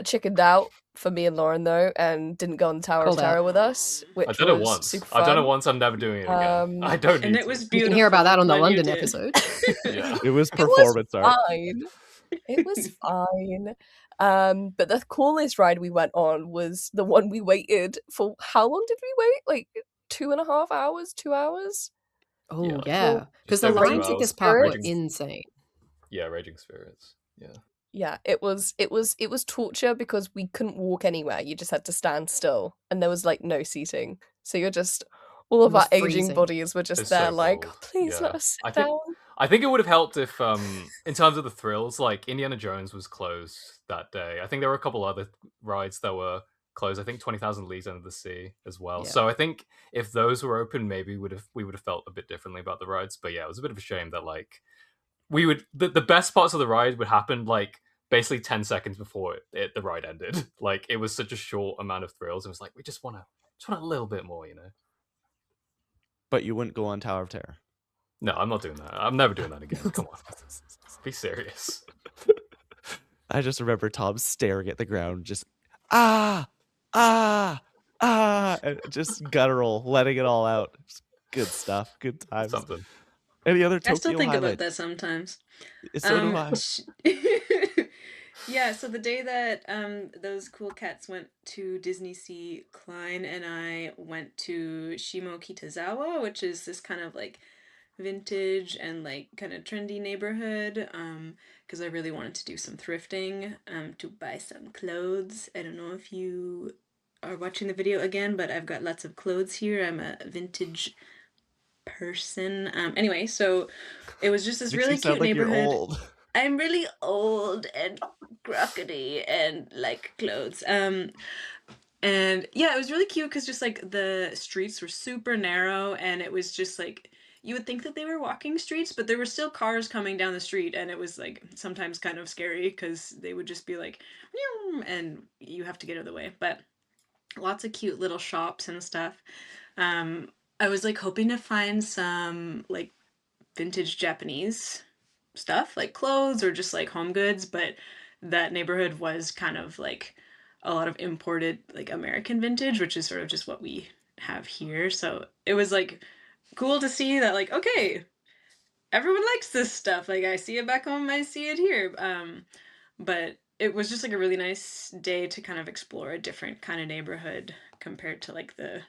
chickened out for me and Lauren though, and didn't go on the Tower Called of out. Terror with us, which I've done it was once. super I've done it fun. once. I'm never doing it again. I don't need And it to. was You beautiful. can hear about that on the when you London did. episode. Yeah. It was It was performance art. fine. It was fine. But the coolest ride we went on was the one we waited for. How long did we wait? Like 2.5 hours, 2 hours? Oh like, yeah, because just the over 2 lines at hours. this park were Raging- insane. Yeah, Raging Spirits. Yeah. Yeah, it was torture because we couldn't walk anywhere. You just had to stand still, and there was like no seating. So you're just all of It was our aging freezing. bodies were just It's there, so like, cold. please let Yeah. us I sit think- down. I think it would have helped if, in terms of the thrills, like Indiana Jones was closed that day. I think there were a couple other rides that were closed. I think 20,000 Leagues Under the Sea as well. Yeah. So I think if those were open, maybe we would have felt a bit differently about the rides. But yeah, it was a bit of a shame that like the best parts of the ride would happen like basically 10 seconds before the ride ended. Like it was such a short amount of thrills. It was like we just want a little bit more, you know. But you wouldn't go on Tower of Terror. No, I'm not doing that. I'm never doing that again. Come on. Be serious. I just remember Tom staring at the ground, just ah, and just guttural, letting it all out. Just good stuff, good times. Something. Any other Tokyo I still think about highlights? that sometimes. So do I. Yeah, so the day that those cool cats went to Disney Sea, Klein and I went to Shimokitazawa, which is this kind of like vintage and like kind of trendy neighborhood, because I really wanted to do some thrifting, to buy some clothes. I don't know if you are watching the video again, but I've got lots of clothes here. I'm a vintage person. Anyway, so it was just this Makes really you sound cute like you're neighborhood. old. I'm really old and crockety and like clothes. And yeah, it was really cute because just like the streets were super narrow, and it was just like you would think that they were walking streets, but there were still cars coming down the street, and it was like sometimes kind of scary because they would just be like, "Meow," and you have to get out of the way. But lots of cute little shops and stuff. I was like hoping to find some like vintage Japanese stuff, like clothes or just like home goods, but that neighborhood was kind of like a lot of imported like American vintage, which is sort of just what we have here. So it was like cool to see that, like, okay, everyone likes this stuff. Like I see it back home, I see it here. But it was just like a really nice day to kind of explore a different kind of neighborhood compared to like the,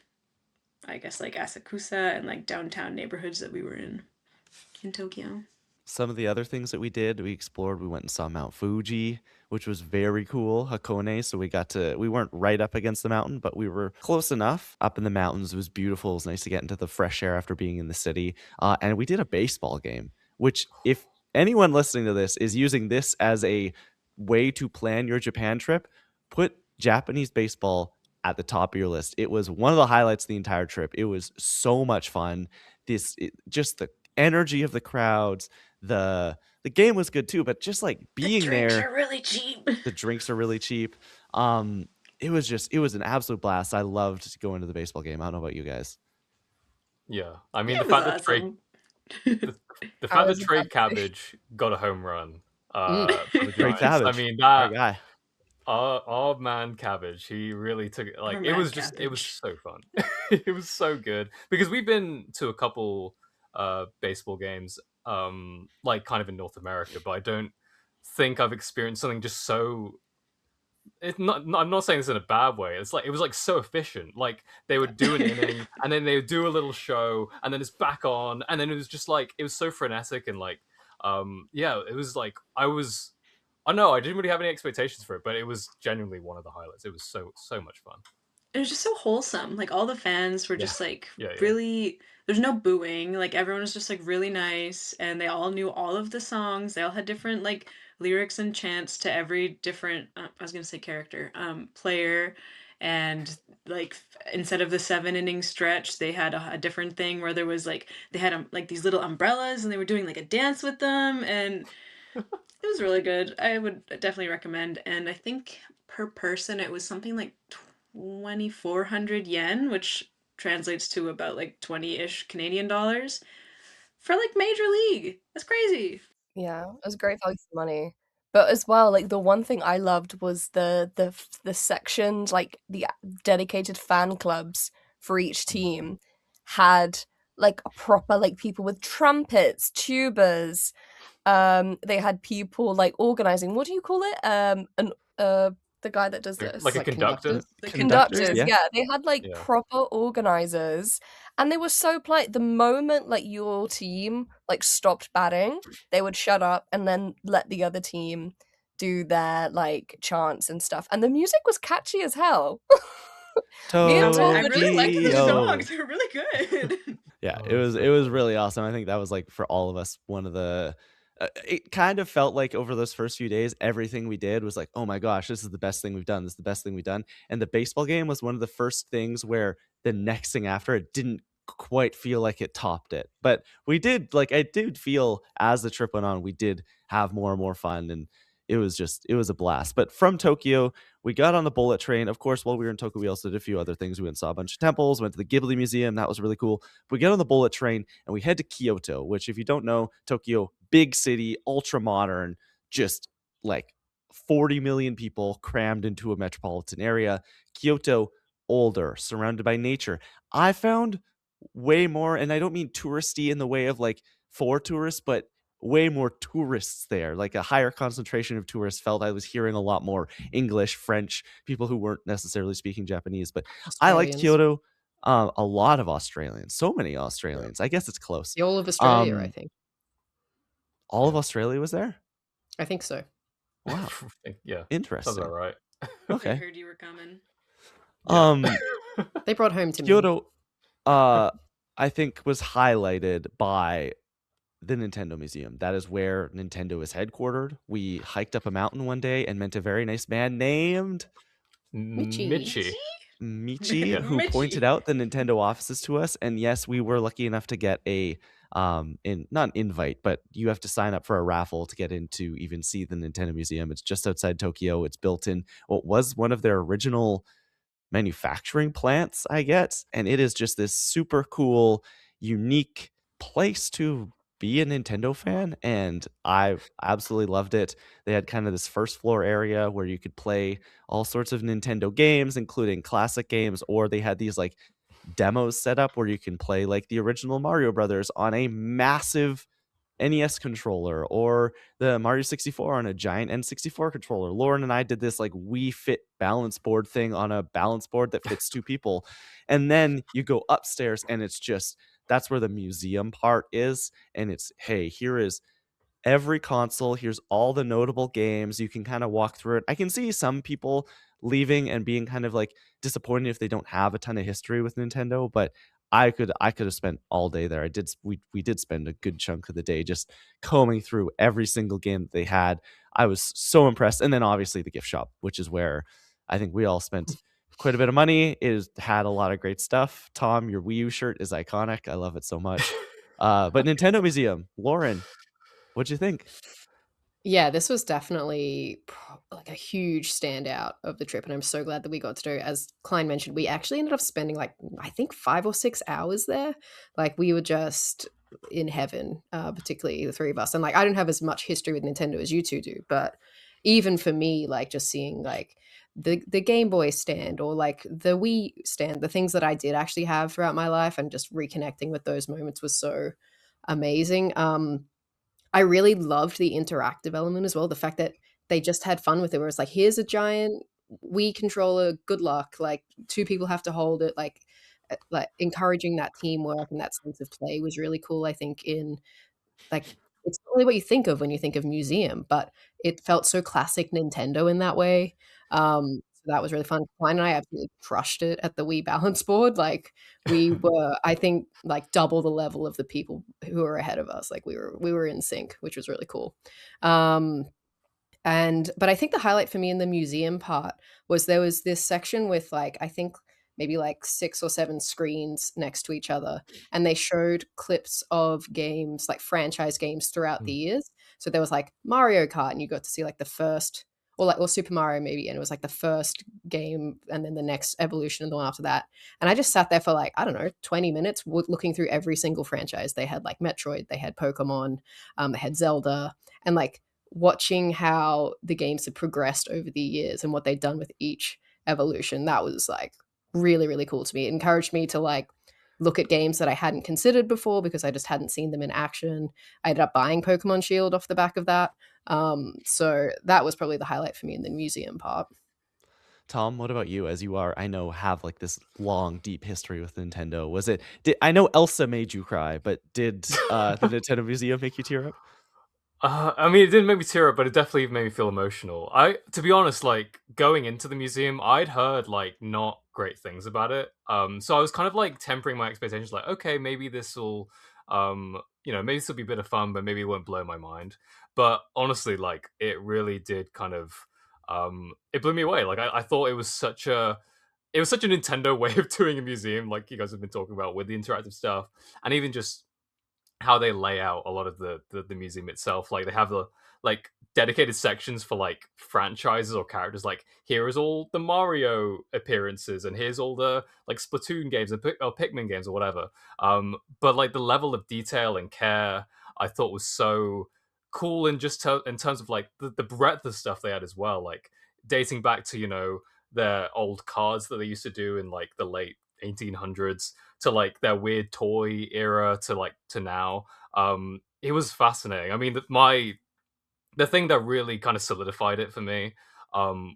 I guess, like Asakusa and like downtown neighborhoods that we were in Tokyo. Some of the other things that we did, we explored. We went and saw Mount Fuji, which was very cool. Hakone, so we weren't right up against the mountain, but we were close enough up in the mountains. It was beautiful. It was nice to get into the fresh air after being in the city. And we did a baseball game, which if anyone listening to this is using this as a way to plan your Japan trip, put Japanese baseball at the top of your list. It was one of the highlights of the entire trip. It was so much fun. Just the energy of the crowds, the game was good too, but just like being the drinks there, are really cheap. the drinks are really cheap. It was an absolute blast. I loved going to the baseball game. I don't know about you guys. Yeah, I mean It the was fact that Trey awesome. the I fact that was Trey about to- Cabbage got a home run for the Great Giants. I cabbage. mean Our that guy. our man Cabbage, he really took it. Like Our it was man just it was Cabbage. so fun. It was so good because we've been to a couple baseball games like kind of in North America, but I don't think I've experienced something just so I'm not saying this in a bad way. It's like it was like so efficient. Like they would do an inning and then they would do a little show and then it's back on and then it was just like it was so frenetic and like yeah, it was like I know I didn't really have any expectations for it, but it was genuinely one of the highlights. It was so much fun. It was just so wholesome. Like all the fans were Yeah. just like Yeah. really, there's no booing. Like everyone was just like really nice and they all knew all of the songs. They all had different like lyrics and chants to every different I was going to say character, player, and like instead of the 7 inning stretch, they had a different thing where there was like they had like these little umbrellas and they were doing like a dance with them, and it was really good. I would definitely recommend. And I think per person it was something like 2,400 yen, which translates to about like 20-ish Canadian dollars for like Major League. That's crazy. Yeah, it was great value for money. But as well, like the one thing I loved was the sections, like the dedicated fan clubs for each team had like a proper like people with trumpets, tubas. They had people like organizing. What do you call it? An the guy that does this. Like a Like conductor. conductors. The Conductors, Conductors, yeah. yeah, they had like Yeah. proper organizers, and they were so polite. The moment like your team like stopped batting, they would shut up and then let the other team do their like chants and stuff. And the music was catchy as hell. Me and Tom I would really liked the Tokyo. songs. They're really good. Yeah, Oh, it was so it was fun. really awesome. I think that was like for all of us one of the it kind of felt like over those first few days everything we did was like, "Oh my gosh, this is the best thing we've done. This is the best thing we've done." And the baseball game was one of the first things where the next thing after it didn't quite feel like it topped it. But we did like I did feel as the trip went on, we did have more and more fun, and it was a blast. But from Tokyo, we got on the bullet train. Of course, while we were in Tokyo, we also did a few other things. We went and saw a bunch of temples, went to the Ghibli Museum. That was really cool. We get on the bullet train and we head to Kyoto, which, if you don't know, Tokyo, big city, ultra modern, just like 40 million people crammed into a metropolitan area. Kyoto, older, surrounded by nature. I found way more, and I don't mean touristy in the way of like for tourists, but way more tourists there, like a higher concentration of tourists. Felt I was hearing a lot more English, French, people who weren't necessarily speaking Japanese. But I liked Australians. Kyoto. A lot of Australians, so many Yeah. Australians. I guess it's close. The all of Australia, I Um, think. all of Yeah. Australia was there. I think so. Wow, Yeah. Sounds interesting. about right. I Okay. heard you were coming. Yeah. They brought home to me. Kyoto, I think was highlighted by the Nintendo Museum. That is where Nintendo is headquartered. We hiked up a mountain one day and met a very nice man named Michi. Michi, Yeah. who pointed Michi. out the Nintendo offices to us. And yes, we were lucky enough to get a not an invite, but you have to sign up for a raffle to get in to even see the Nintendo Museum. It's just outside Tokyo. It's built in what was one of their original manufacturing plants, I guess. And it is just this super cool, unique place to be a Nintendo fan. And I absolutely loved it. They had kind of this first floor area where you could play all sorts of Nintendo games, including classic games, or they had these like demos set up where you can play like the original Mario Brothers on a massive NES controller or the Mario 64 on a giant N64 controller. Lauren and I did this like Wii Fit balance board thing on a balance board that fits two people. And then you go upstairs and it's just, that's where the museum part is. And it's, hey, here is every console. Here's all the notable games. You can kind of walk through it. I can see some people leaving and being kind of like disappointed if they don't have a ton of history with Nintendo, but I could have spent all day there. We did spend a good chunk of the day just combing through every single game that they had. I was so impressed. And then obviously the gift shop, which is where I think we all spent quite a bit of money. Had a lot of great stuff. Tom, your Wii U shirt is iconic. I love it so much. But Nintendo Museum, Lauren, what'd you think? Yeah, this was definitely like a huge standout of the trip, and I'm so glad that we got to do it. As Klein mentioned, we actually ended up spending like I think 5 or 6 hours there. Like we were just in heaven, particularly the three of us. And like I don't have as much history with Nintendo as you two do, but even for me, like just seeing like the Game Boy stand or like the Wii stand, the things that I did actually have throughout my life, and just reconnecting with those moments was so amazing. I really loved the interactive element as well. The fact that they just had fun with it, where it's like, here's a giant Wii controller, good luck. Like two people have to hold it. Like encouraging that teamwork and that sense of play was really cool. I think in like it's not really what you think of when you think of museum, but it felt so classic Nintendo in that way. So that was really fun. Klein and I absolutely crushed it at the Wii balance board. Like we were, I think, like double the level of the people who were ahead of us. Like we were in sync, which was really cool. Um, but I think the highlight for me in the museum part was there was this section with like I think maybe like 6 or 7 screens next to each other, and they showed clips of games like franchise games throughout the years. So there was like Mario Kart, and you got to see like the first, or Super Mario maybe, and it was like the first game, and then the next evolution, and the one after that. And I just sat there for like I don't know 20 minutes looking through every single franchise. They had like Metroid, they had Pokemon, they had Zelda, and like watching how the games had progressed over the years and what they'd done with each evolution. That was like really, really cool to me. It encouraged me to like look at games that I hadn't considered before because I just hadn't seen them in action. I ended up buying Pokemon Shield off the back of that. So that was probably the highlight for me in the museum part. Tom, what about you? As you are, I know, have like this long, deep history with Nintendo. I know Elsa made you cry, but did the Nintendo Museum make you tear up? I mean, it didn't make me tear up, but it definitely made me feel emotional. To be honest, like going into the museum, I'd heard like not great things about it. So I was kind of like tempering my expectations, like, okay, maybe this will, maybe this will be a bit of fun, but maybe it won't blow my mind. But honestly, like, it really did kind of, it blew me away. Like, I thought it was such a Nintendo way of doing a museum, like you guys have been talking about with the interactive stuff, and even just how they lay out a lot of the museum itself. Like they have the like dedicated sections for like franchises or characters. Like here is all the Mario appearances, and here's all the like Splatoon games or Pikmin games or whatever. But like the level of detail and care, I thought was so cool, and just in terms of like the breadth of stuff they had as well. Like dating back to their old cards that they used to do in like the late 1800s to like their weird toy era to now. It was fascinating. I mean, the thing that really kind of solidified it for me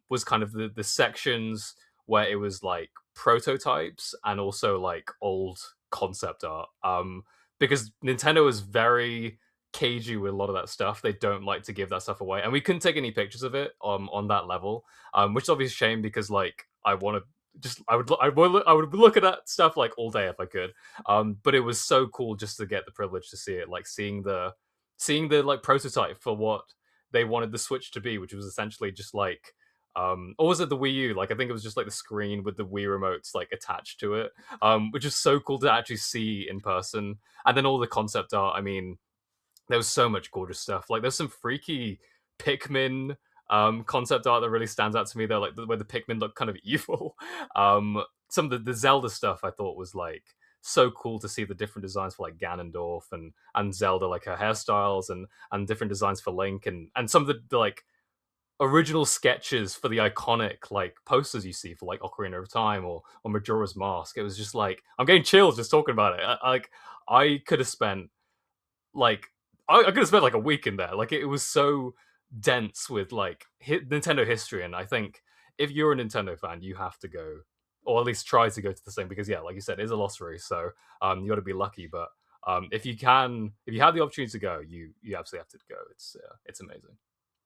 was kind of the sections where it was like prototypes and also like old concept art. Because Nintendo is very cagey with a lot of that stuff. They don't like to give that stuff away, and we couldn't take any pictures of it on that level, which is obviously a shame because like I want to I would look at that stuff like all day if I could. But it was so cool just to get the privilege to see it, like seeing the like prototype for what they wanted the Switch to be, which was essentially just like or was it the Wii U? Like I think it was just like the screen with the Wii remotes like attached to it, which is so cool to actually see in person. And then all the concept art. I mean, there was so much gorgeous stuff. Like there's some freaky Pikmin concept art that really stands out to me though, like where the Pikmin look kind of evil. Some of the Zelda stuff I thought was like so cool to see the different designs for like Ganondorf and Zelda, like her hairstyles and different designs for Link and some of the like original sketches for the iconic like posters you see for like Ocarina of Time or Majora's Mask. It was just like I'm getting chills just talking about it. I could have spent like I could have spent like a week in there. Like it was so dense with like Nintendo history, and I think if you're a Nintendo fan, you have to go, or at least try to go to the same, because yeah, like you said, it's a lottery, so you got to be lucky. But if you have the opportunity to go, you absolutely have to go. It's amazing.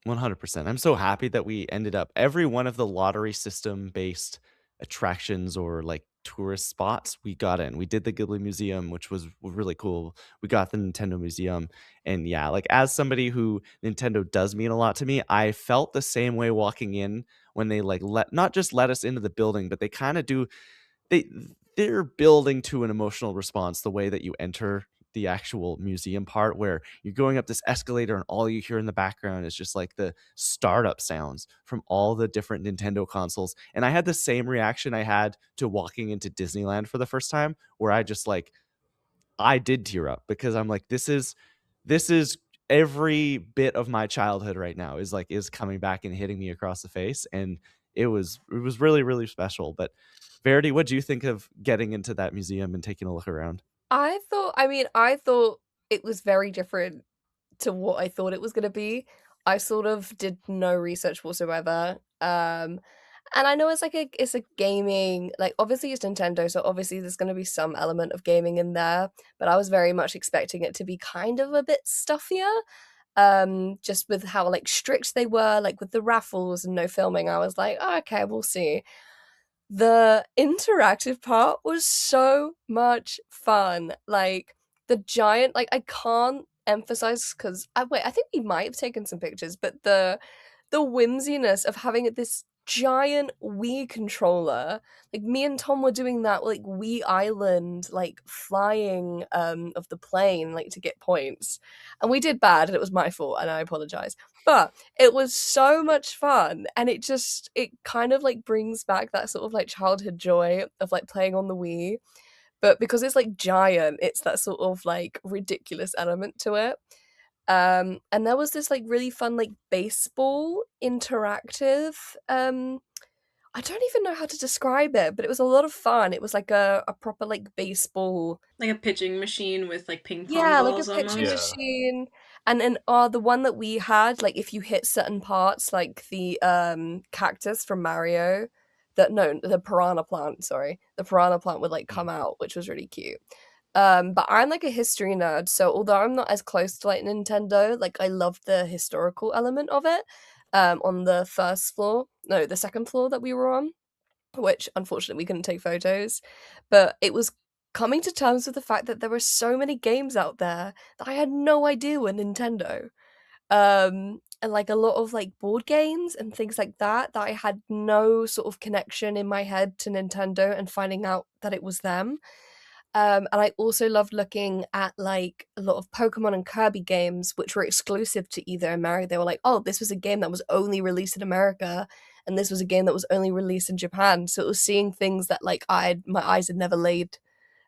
100%. I'm so happy that we ended up every one of the lottery system based attractions or like tourist spots we got in. We did the Ghibli Museum, which was really cool. We got the Nintendo Museum. And yeah, like as somebody who Nintendo does mean a lot to me, I felt the same way walking in when they like not just let us into the building, but they kind of do they they're building to an emotional response the way that you enter the actual museum part, where you're going up this escalator and all you hear in the background is just like the startup sounds from all the different Nintendo consoles. And I had the same reaction I had to walking into Disneyland for the first time, where I just like I did tear up because I'm like, this is every bit of my childhood right now is coming back and hitting me across the face. And it was really, really special. But Verity, what do you think of getting into that museum and taking a look around? I thought it was very different to what I thought it was going to be. I sort of did no research whatsoever. And I know it's a gaming, like obviously it's Nintendo, so obviously there's going to be some element of gaming in there, but I was very much expecting it to be kind of a bit stuffier. Just with how like strict they were, like with the raffles and no filming, I was like, oh, okay, we'll see. The interactive part was so much fun. Like the giant, like I can't emphasize because I think we might have taken some pictures, but the whimsiness of having this giant Wii controller. Like me and Tom were doing that like Wii Island, like flying of the plane, like to get points. And we did bad and it was my fault and I apologize. But it was so much fun and it kind of like brings back that sort of like childhood joy of like playing on the Wii. But because it's like giant, it's that sort of like ridiculous element to it. And there was this like really fun like baseball interactive. I don't even know how to describe it, but it was a lot of fun. It was like a proper like baseball. Like a pitching machine with like ping pong Yeah, like a balls pitching Yeah. almost. machine. And the one that we had, like if you hit certain parts, like the cactus from Mario, the piranha plant, sorry. The piranha plant would like come out, which was really cute. But I'm like a history nerd, so although I'm not as close to like Nintendo, like I love the historical element of it. On the the second floor that we were on, which unfortunately we couldn't take photos, but it was coming to terms with the fact that there were so many games out there that I had no idea were Nintendo. And like a lot of like board games and things like that I had no sort of connection in my head to Nintendo and finding out that it was them. And I also loved looking at like a lot of Pokemon and Kirby games, which were exclusive to either America. They were like, oh, this was a game that was only released in America, and this was a game that was only released in Japan. So it was seeing things that like my eyes had never laid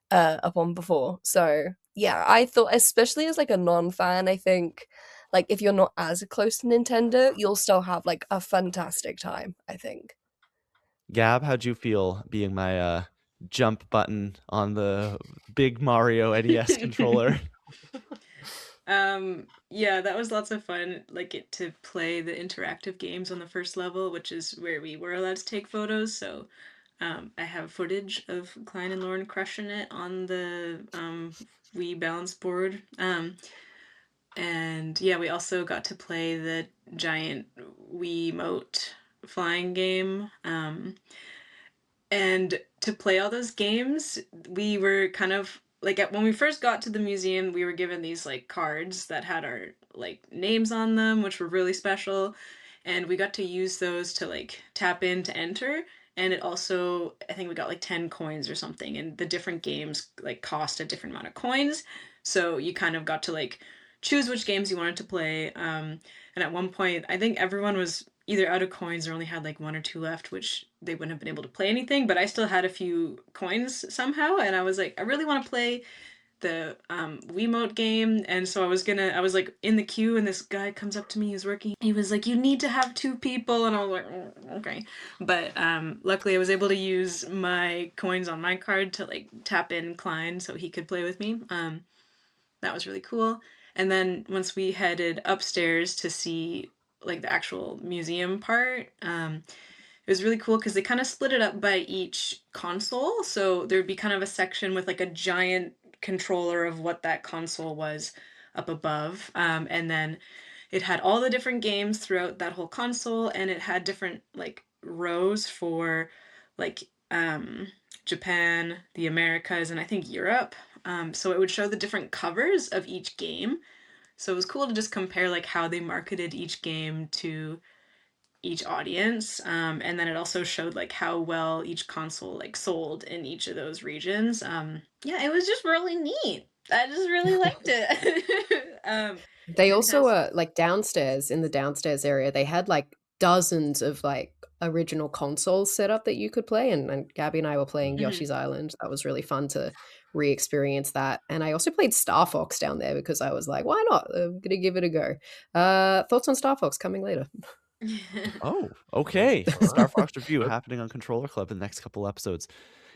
upon before. So yeah, I thought, especially as like a non-fan, I think like if you're not as close to Nintendo, you'll still have like a fantastic time, I think. Gab, how'd you feel being my jump button on the big Mario NES controller? Yeah, that was lots of fun. Like it to play the interactive games on the first level, which is where we were allowed to take photos. So I have footage of Klein and Lauren crushing it on the Wii balance board. And yeah, we also got to play the giant Wii mote flying game. And to play all those games, we were kind of like when we first got to the museum, we were given these like cards that had our like names on them, which were really special, and we got to use those to like tap in to enter. And it also, I think we got like 10 coins or something, and the different games like cost a different amount of coins. So you kind of got to like choose which games you wanted to play. And at one point, I think everyone was either out of coins or only had like one or two left, which they wouldn't have been able to play anything. But I still had a few coins somehow, and I was like, I really want to play the Wiimote game. And so I was like in the queue, and this guy comes up to me who's working. He was like, you need to have two people, and I was like, okay. But luckily, I was able to use my coins on my card to like tap in Klein so he could play with me. That was really cool. And then once we headed upstairs to see like the actual museum part, it was really cool because they kind of split it up by each console. So there'd be kind of a section with like a giant controller of what that console was up above. And then it had all the different games throughout that whole console, and it had different like rows for like Japan, the Americas, and I think Europe. So it would show the different covers of each game. So it was cool to just compare like how they marketed each game to each audience, and then it also showed like how well each console like sold in each of those regions. Yeah, it was just really neat. I just really liked it. They And it also has like downstairs in the downstairs area, they had like dozens of like original consoles set up that you could play. And Gabby and I were playing Mhm. Yoshi's Island. That was really fun to re-experience that. And I also played Star Fox down there because I was like, why not? I'm gonna give it a go. Thoughts on Star Fox coming later. Oh, Oh, okay. all Star right. Fox review happening on Controller Club in the next couple episodes.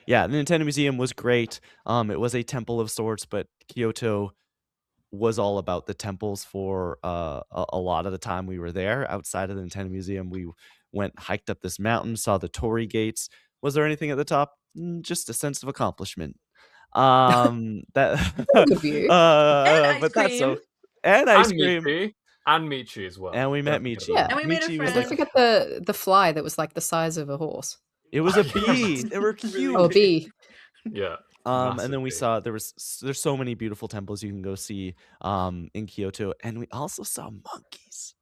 Yeah, the Nintendo Museum was great. It was a temple of sorts, but Kyoto was all about the temples for a lot of the time we were there. Outside of the Nintendo Museum, we went hiked up this mountain, saw the Torii Gates. Was there anything at the top? Just a sense of accomplishment. That Good view. And ice but that's cream. so and ice And cream. Michi. And Michi as well. And we met Don't forget Michi. about Yeah. And we made a Michi was Don't like friend. forget the fly that was like the size of a horse. it was Oh, a bee. yes. They were Really Oh, a cute. bee. Yeah. And Massive then we bee. saw there's so many beautiful temples you can go see in Kyoto, and we also saw monkeys,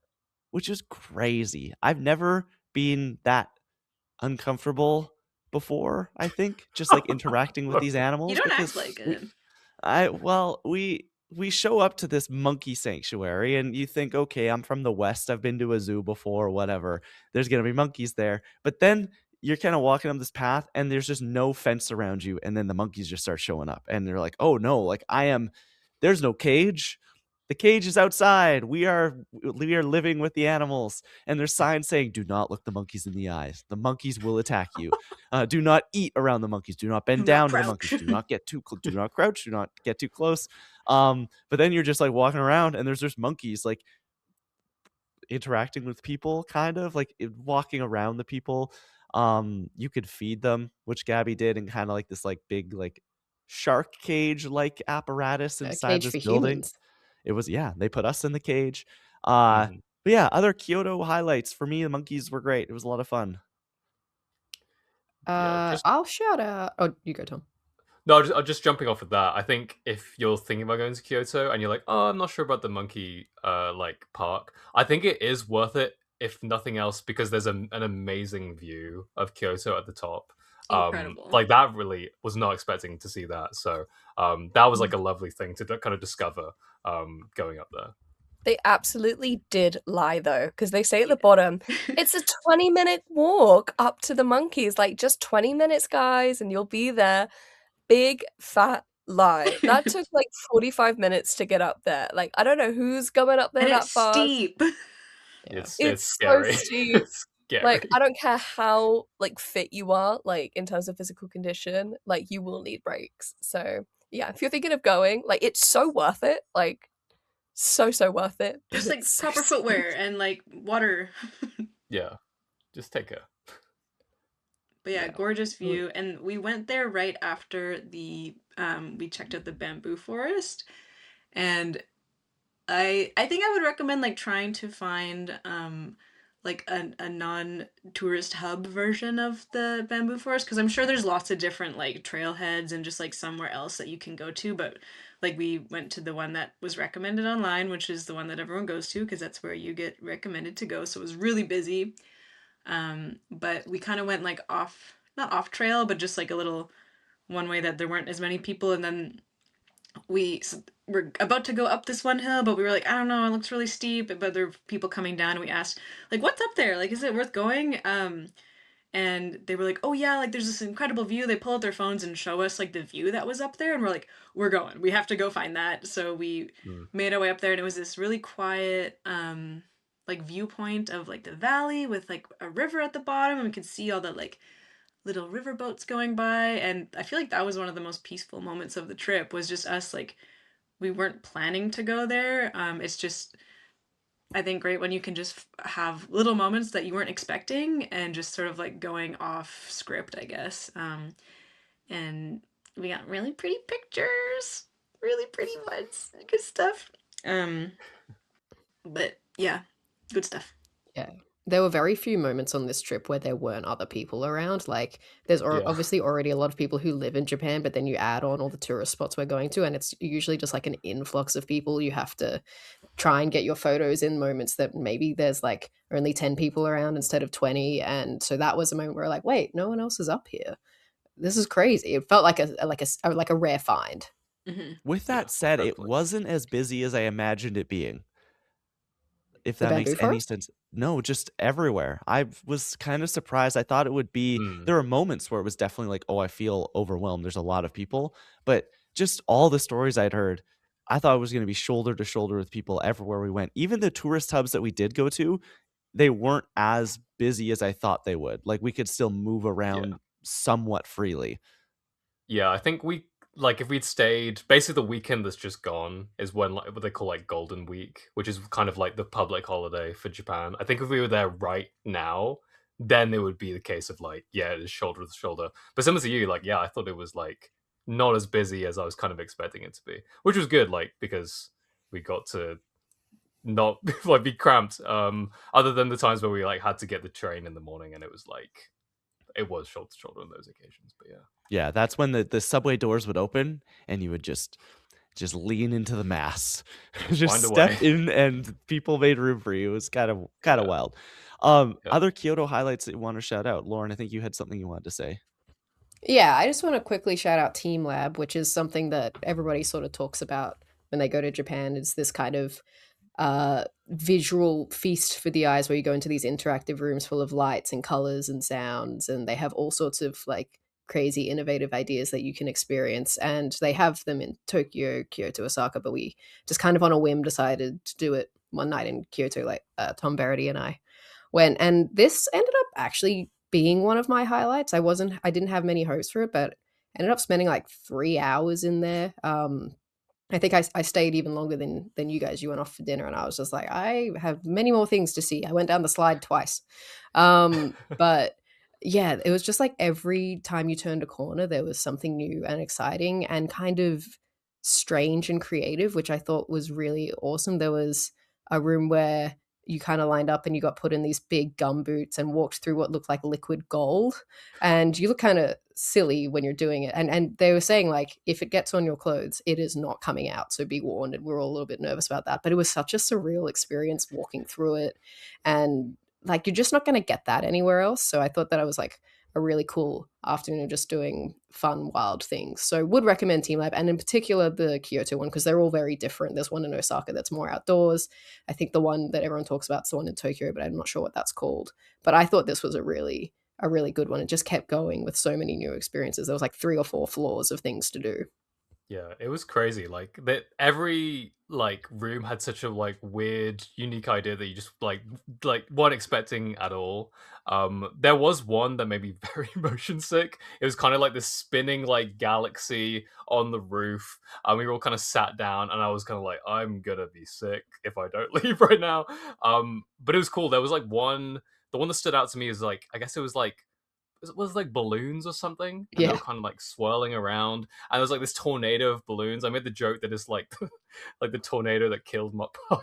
which is crazy. I've never been that uncomfortable before, I think, just like interacting with these You animals don't because act like we it. we show up to this monkey sanctuary and you think, okay, I'm from the West, I've been to a zoo before, whatever. There's gonna be monkeys there. But then you're kind of walking up this path and there's just no fence around you, and then the monkeys just start showing up and they're like, oh no, like there's no cage. The cage is outside. We are living with the animals. And there's signs saying, do not look the monkeys in the eyes. The monkeys will attack you. Do not eat around the monkeys. Do not bend Do not down to the crouch. monkeys. Do not get too do not crouch. Do not get too close. But then you're just like walking around and there's just monkeys like interacting with people, kind of like walking around the people. You could feed them, which Gabby did, in kind of like this like big like shark cage like apparatus A inside cage this for building. humans. It was, yeah, they put us in the cage. Uh Mhm. but yeah, other Kyoto highlights for me, the monkeys were great. It was a lot of fun. Yeah, just I'll shout out. Oh, you go, Tom. no, just jumping off of that. I think if you're thinking about going to Kyoto and you're like, oh, I'm not sure about the monkey like park, I think it is worth it if nothing else because there's an amazing view of Kyoto at the top. Incredible. Like that really was not expecting to see that. So that was like a lovely thing to kind of discover going up there. They absolutely did lie though, because they say at the bottom, it's a 20-minute walk up to the monkeys. Like, just 20 minutes, guys, and you'll be there. Big fat lie. That took like 45 minutes to get up there. Like, I don't know who's going up there And that it's fast. steep. Yeah. It's So scary. steep. It's scary. Like, I don't care how like fit you are, like in terms of physical condition, like you will need breaks. So yeah, if you're thinking of going, like it's so worth it. Like so worth it. Just but like it's so proper steep. footwear and like water. Yeah, just take care. But yeah, Yeah. gorgeous view. And we went there right after the we checked out the bamboo forest. And I think I would recommend like trying to find like a non-tourist hub version of the bamboo forest, because I'm sure there's lots of different like trailheads and just like somewhere else that you can go to, but like we went to the one that was recommended online, which is the one that everyone goes to because that's where you get recommended to go. So it was really busy. But we kind of went like off, not off trail, but just like a little one way that there weren't as many people, and then we were about to go up this one hill, but we were like, I don't know, it looks really steep, but there were people coming down, and we asked, like, what's up there? Like, is it worth going? And they were like, oh yeah, like there's this incredible view. They pull out their phones and show us like the view that was up there, and we're like, we're going. We have to go find that. So we made our way up there, and it was this really quiet, like viewpoint of like the valley with like a river at the bottom, and we could see all the like little river boats going by, and I feel like that was one of the most peaceful moments of the trip, was just us like we weren't planning to go there. It's just, I think, great when you can just have little moments that you weren't expecting and just sort of like going off script, I guess. And we got really pretty pictures, really pretty ones, good stuff. But yeah, good stuff. Yeah. There were very few moments on this trip where there weren't other people around. Like, there's Yeah. obviously already a lot of people who live in Japan, but then you add on all the tourist spots we're going to, and it's usually just like an influx of people. You have to try and get your photos in moments that maybe there's like only 10 people around instead of 20. And so that was a moment where like, wait, no one else is up here. This is crazy. It felt like a rare find. Mm-hmm. With Yeah, that said, it definitely. wasn't as busy as I imagined it being. If The that makes bamboo any forest? sense. No, just everywhere. I was kind of surprised. I thought it would be Mm, there were moments where it was definitely like, "Oh, I feel overwhelmed. There's a lot of people." But just all the stories I'd heard, I thought it was gonna be shoulder to shoulder with people everywhere we went. Even the tourist hubs that we did go to, they weren't as busy as I thought they would. Like, we could still move yeah. around somewhat freely. Yeah, I think we like if we'd stayed basically the weekend that's just gone is when like what they call like Golden Week, which is kind of like the public holiday for Japan. I think if we were there right now, then it would be the case of like, yeah, it is shoulder to shoulder. But similar to you, like, yeah, I thought it was like not as busy as I was kind of expecting it to be, which was good, like because we got to not like be cramped. Other than the times where we like had to get the train in the morning and it was like it was shoulder to shoulder on those occasions. But yeah. Yeah, that's when the subway doors would open and you would just lean into the mass. Just Find a way. step in and people made room for you. It was kind of Yeah. wild. Yeah. Other Kyoto highlights that you want to shout out. Lauren, I think you had something you wanted to say. Yeah, I just want to quickly shout out Team Lab, which is something that everybody sort of talks about when they go to Japan. It's this kind of visual feast for the eyes where you go into these interactive rooms full of lights and colors and sounds, and they have all sorts of like crazy innovative ideas that you can experience, and they have them in Tokyo, Kyoto, Osaka, but we just kind of on a whim decided to do it one night in Kyoto. Like Tom Verity and I went, and this ended up actually being one of my highlights. I didn't have many hopes for it, but ended up spending like 3 hours in there. I think I stayed even longer than you guys. You went off for dinner, and I was just like, I have many more things to see. I went down the slide twice, but yeah, it was just like every time you turned a corner, there was something new and exciting and kind of strange and creative, which I thought was really awesome. There was a room where you kind of lined up and you got put in these big gum boots and walked through what looked like liquid gold, and you look kind of silly when you're doing it, and they were saying like if it gets on your clothes it is not coming out, so be warned. And we were all a little bit nervous about that, but it was such a surreal experience walking through it, and like you're just not going to get that anywhere else. So I thought that I was like a really cool afternoon of just doing fun wild things. So would recommend Team Lab, and in particular the Kyoto one, because they're all very different. There's one in Osaka that's more outdoors. I think the one that everyone talks about is the one in Tokyo, but I'm not sure what that's called. But I thought this was a really good one. It just kept going with so many new experiences. There was like 3 or 4 floors of things to do. Yeah, it was crazy. Like that every like room had such a like weird, unique idea that you just like weren't expecting at all. There was one that made me very motion sick. It was kind of like this spinning like galaxy on the roof. We were all kind of sat down, and I was kind of like, I'm gonna be sick if I don't leave right now. But it was cool. There was like the one that stood out to me is like I guess it was like was like balloons or something, and they were Yeah. kind of like swirling around, and there was like this tornado of balloons. I made the joke that it's like like the tornado that killed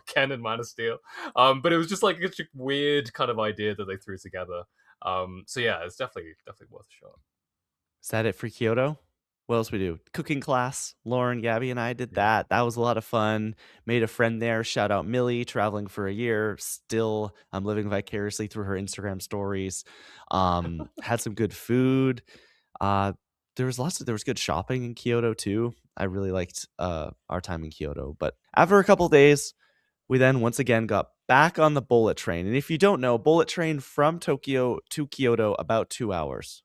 Ken and Man of Steel. But it was just like such a weird kind of idea that they threw together. So yeah, it's definitely worth a shot. Is that it for Kyoto? What else we do? Cooking class. Lauren, Gabby, and I did Yeah. that. That was a lot of fun. Made a friend there. Shout out Millie, traveling for a year. Still, I'm living vicariously through her Instagram stories. Had some good food. Uh, there was good shopping in Kyoto too. I really liked our time in Kyoto. But after a couple days, we then once again got back on the bullet train. And if you don't know, bullet train from Tokyo to Kyoto about 2 hours.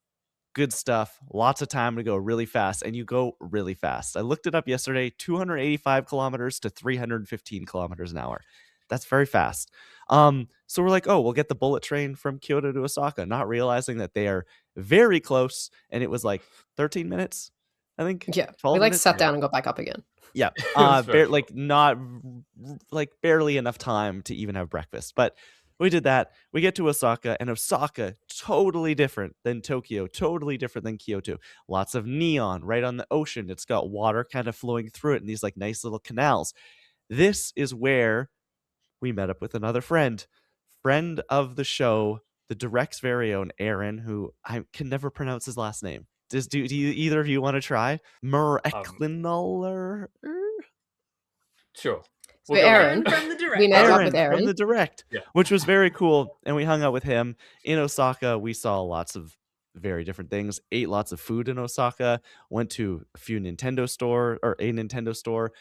Good stuff. Lots of time to go really fast, and you go really fast. I looked it up yesterday, 285 kilometers to 315 kilometers an hour. That's very fast. So we're like, oh, we'll get the bullet train from Kyoto to Osaka, not realizing that they are very close, and it was like 13 minutes. I think Yeah, 12 we like minutes. sat down and got back up again. Yeah, It was very short. like not like barely enough time to even have breakfast. But we did that. We get to Osaka, and Osaka totally different than Tokyo, totally different than Kyoto. Lots of neon right on the ocean. It's got water kind of flowing through it in these like nice little canals. This is where we met up with another friend of the show, the Direct's very own Aaron, who I can never pronounce his last name. Do you, either of you want to try? Mereklinaler? Sure. So We'll go with Aaron, it. Aaron from the we direct. met up Aaron with from Aaron. the Direct, Yeah. which was very cool. And we hung out with him in Osaka. We saw lots of very different things, ate lots of food in Osaka, went to a Nintendo store,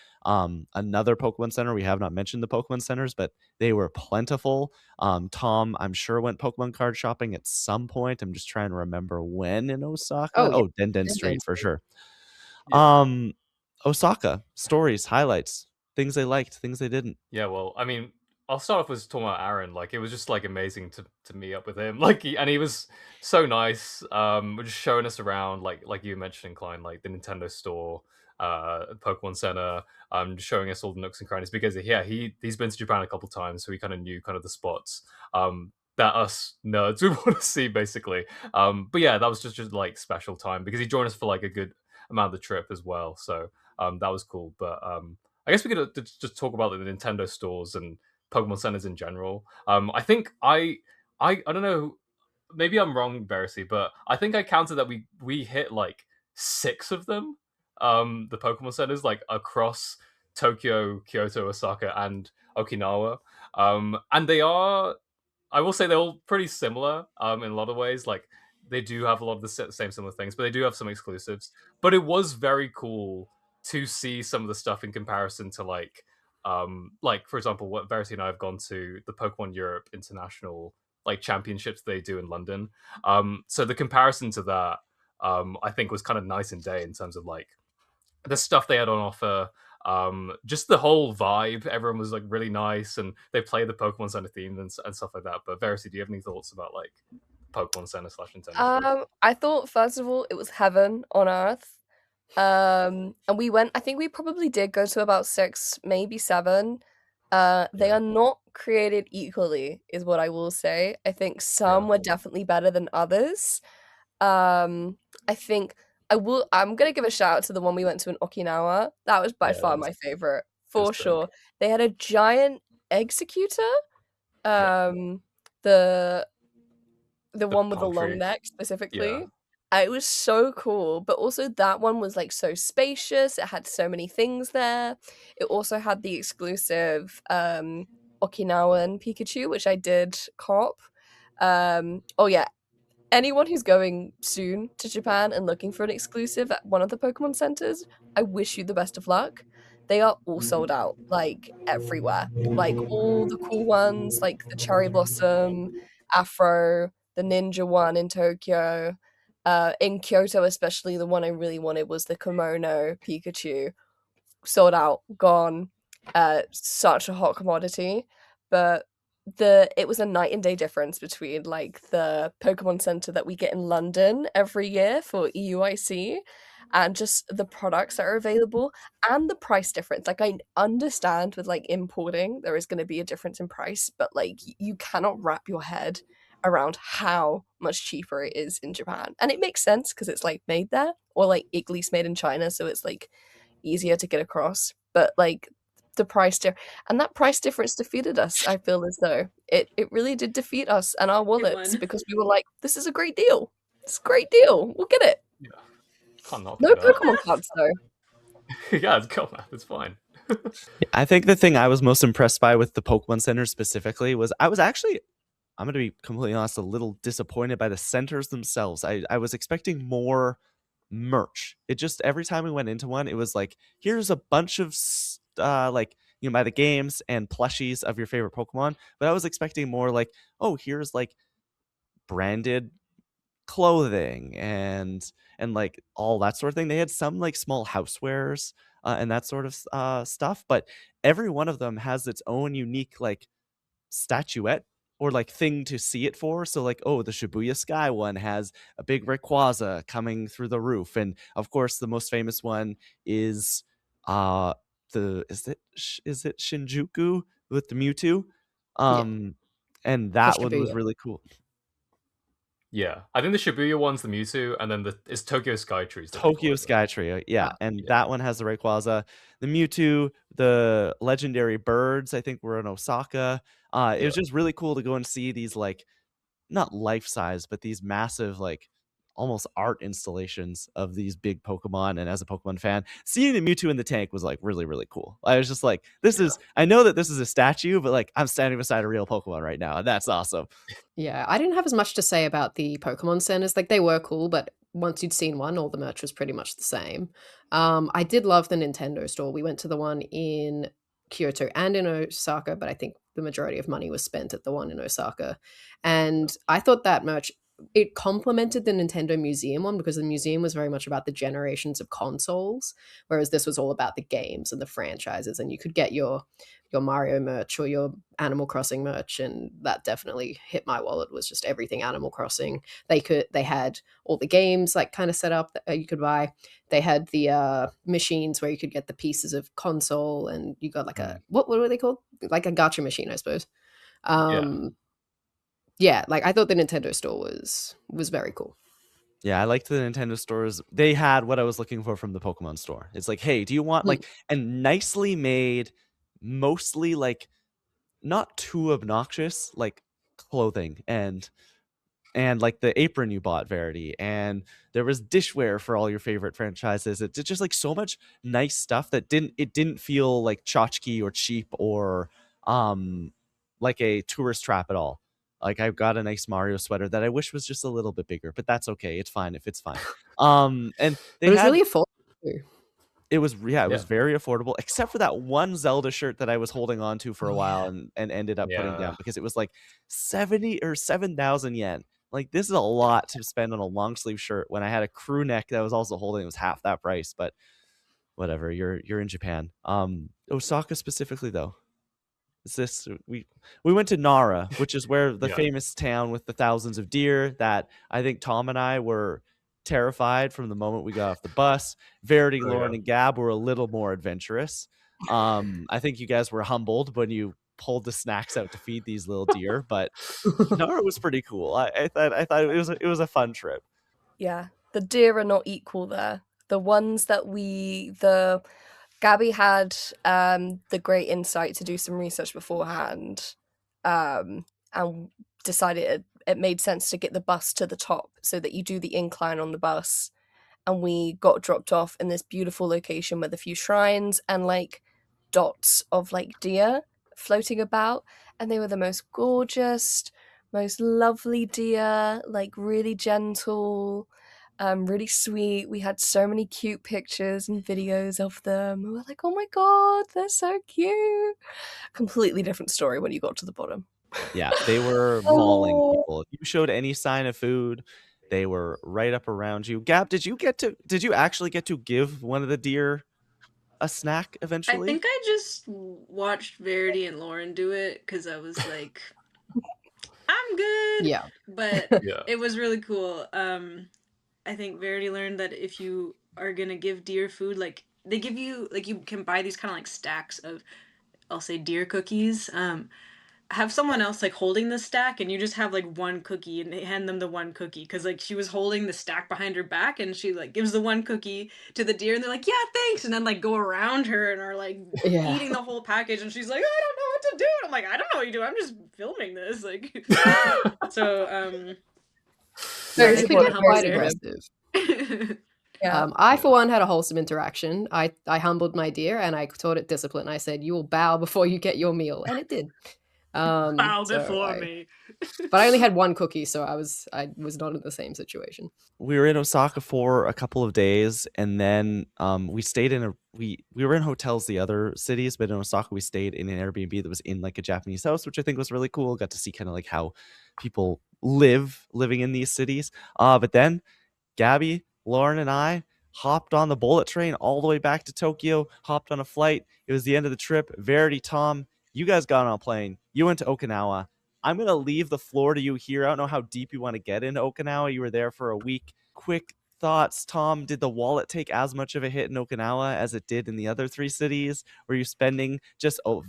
another Pokemon Center. We have not mentioned the Pokemon Centers, but they were plentiful. Tom, I'm sure, went Pokemon card shopping at some point. I'm just trying to remember when in Osaka. Oh, yeah. Oh, Den Street for Street. sure. Yeah. Osaka, stories, highlights, things they liked, things they didn't. Yeah, well, I mean, I'll start off with talking about Aaron. Like, it was just like amazing to meet up with him. Like, he was so nice. Just showing us around, like you mentioned, Klein, like the Nintendo store, Pokemon Center, just showing us all the nooks and crannies. Because yeah, he's been to Japan a couple times, so he kind of knew kind of the spots that us nerds would want to see, basically. But yeah, that was just like special time because he joined us for like a good amount of the trip as well. So that was cool. But I guess we could just talk about the Nintendo stores and Pokemon centers in general. I think I don't know. Maybe I'm wrong, Verity, but I think I counted that we hit like 6 of them. The Pokemon centers like across Tokyo, Kyoto, Osaka, and Okinawa. And they are, I will say, they're all pretty similar in a lot of ways. Like they do have a lot of the same similar things, but they do have some exclusives. But it was very cool to see some of the stuff in comparison to like for example, what Verity and I have gone to the Pokemon Europe International like championships they do in London. So the comparison to that, I think was kind of nice and day in terms of like the stuff they had on offer. Just the whole vibe, everyone was like really nice, and they play the Pokemon Center theme and stuff like that. But Verity, do you have any thoughts about like Pokemon Center / Nintendo stores? I thought first of all it was heaven on earth. And we went, I think we probably did go to about 6, maybe 7. They Yeah. are not created equally, is what I will say. I think some Yeah. were definitely better than others. I think I'm gonna give a shout out to the one we went to in Okinawa. That was by Yeah, far that was- my favorite, it was for sick. sure. They had a giant executor. The one with the long poultry. neck specifically. Yeah. It was so cool, but also that one was like so spacious. It had so many things there. It also had the exclusive Okinawan Pikachu, which I did cop. Oh yeah, anyone who's going soon to Japan and looking for an exclusive at one of the Pokemon centers, I wish you the best of luck. They are all sold out, like everywhere. Like all the cool ones, like the Cherry Blossom, Afro, the Ninja one in Tokyo. In Kyoto, especially, the one I really wanted was the Kimono Pikachu. Sold out, gone. Such a hot commodity. But it was a night and day difference between like the Pokemon Center that we get in London every year for EUIC and just the products that are available and the price difference. Like I understand with like importing there is going to be a difference in price, but like you cannot wrap your head around how much cheaper it is in Japan. And it makes sense because it's like made there or like at least made in China, so it's like easier to get across. But like the and that price difference defeated us. I feel as though it really did defeat us and our wallets won. because we were like, this is a great deal. It's a great deal. We'll get it. Can't not No pick it up. Pokemon cards though. Yeah, it's cool, man. It's fine. I think the thing I was most impressed by with the Pokemon Center specifically was I was actually, I'm going to be completely honest, a little disappointed by the centers themselves. I was expecting more merch. It just, every time we went into one, it was like, here's a bunch of like, you know, by the games and plushies of your favorite Pokemon. But I was expecting more like, oh, here's like branded clothing and like all that sort of thing. They had some like small housewares and that sort of stuff, but every one of them has its own unique like statuette or like thing to see it for. So like, oh, the Shibuya Sky one has a big Rayquaza coming through the roof, and of course the most famous one is uh is it Shinjuku with the Mewtwo, um, and Or that one was Shibuya. really cool. Yeah, I think the Shibuya one's the Mewtwo, and then it's Tokyo Skytree's the Tokyo Rayquaza. Skytree, yeah, and Yeah. that one has the Rayquaza. The Mewtwo, the legendary birds, I think were in Osaka. It was Yeah. just really cool to go and see these, like, not life size, but these massive, like, almost art installations of these big Pokemon. And as a Pokemon fan, seeing the Mewtwo in the tank was like really, really cool. I was just like, this is, I know that this is a statue, but like I'm standing beside a real Pokemon right now, and that's awesome. Yeah, I didn't have as much to say about the Pokemon centers. Like they were cool, but once you'd seen one, all the merch was pretty much the same. I did love the Nintendo store. We went to the one in Kyoto and in Osaka, but I think the majority of money was spent at the one in Osaka. And I thought that merch it complemented the Nintendo Museum one because the museum was very much about the generations of consoles, whereas this was all about the games and the franchises. And you could get your Mario merch or your Animal Crossing merch, and that definitely hit my wallet. Was just everything Animal Crossing. They had all the games like kind of set up that you could buy. They had the machines where you could get the pieces of console, and you got like a what were they called? Like a gacha machine, I suppose. Yeah, like I thought the Nintendo store was very cool. Yeah, I liked the Nintendo stores. They had what I was looking for from the Pokemon store. It's like, hey, do you want like a nicely made, mostly like not too obnoxious, like clothing and like the apron you bought, Verity, and there was dishware for all your favorite franchises. It's just like so much nice stuff that didn't feel like tchotchke or cheap or like a tourist trap at all. Like I've got a nice Mario sweater that I wish was just a little bit bigger, but that's okay. It's fine if it's fine. And It they was had really affordable too. it was it was Yeah. very affordable, except for that one Zelda shirt that I was holding on to for a while and ended up putting down because it was like 70 or 7,000 yen. Like this is a lot to spend on a long sleeve shirt when I had a crew neck that I was also holding. It was half that price, but whatever. You're in Japan. Osaka specifically though. Is this we went to Nara, which is where the Yeah. famous town with the thousands of deer that I think Tom and I were terrified from the moment we got off the bus. Verity, Lauren, and Gab were a little more adventurous. I think you guys were humbled when you pulled the snacks out to feed these little deer, but Nara was pretty cool. I thought it was a fun trip. Yeah, the deer are not equal there. The ones that Gabby had the great insight to do some research beforehand, and decided it made sense to get the bus to the top so that you do the incline on the bus. And we got dropped off in this beautiful location with a few shrines and like dots of like deer floating about, and they were the most gorgeous, most lovely deer, like really gentle, really sweet. We had so many cute pictures and videos of them. We were like, oh my god, they're so cute. Completely different story when you got to the bottom. Yeah, they were mauling people. If you showed any sign of food, they were right up around you. Gab, did you actually get to give one of the deer a snack I eventually? think I just watched Verity and Lauren do it because I was like, I'm good. Yeah. But Yeah. it was really cool. I think Verity learned that if you are gonna give deer food, like they give you like you can buy these kind of like stacks of, I'll say, deer cookies. Have someone else like holding the stack, and you just have like one cookie, and they hand them the one cookie because like she was holding the stack behind her back, and she like gives the one cookie to the deer, and they're like, yeah, thanks, and then like go around her and are like Yeah. eating the whole package, and she's like, I don't know what to do. And I'm like, I don't know what you do. I'm just filming this, like. So No, they it could couldn't get help quite me there. aggressive. Yeah. I, for one, had a wholesome interaction. I humbled my deer and I taught it discipline. I said, "You will bow before you get your meal," and it did. Bow so before me. But I only had one cookie, so I was not in the same situation. We were in Osaka for a couple of days, and then we stayed in we were in hotels the other cities, but in Osaka we stayed in an Airbnb that was in like a Japanese house, which I think was really cool. Got to see kind of like how people living in these cities. But then Gabby, Lauren, and I hopped on the bullet train all the way back to Tokyo, hopped on a flight. It was the end of the trip. Verity, Tom, you guys got on a plane. You went to Okinawa. I'm going to leave the floor to you here. I don't know how deep you want to get into Okinawa. You were there for a week. Quick thoughts, Tom. Did the wallet take as much of a hit in Okinawa as it did in the other 3 cities? Were you spending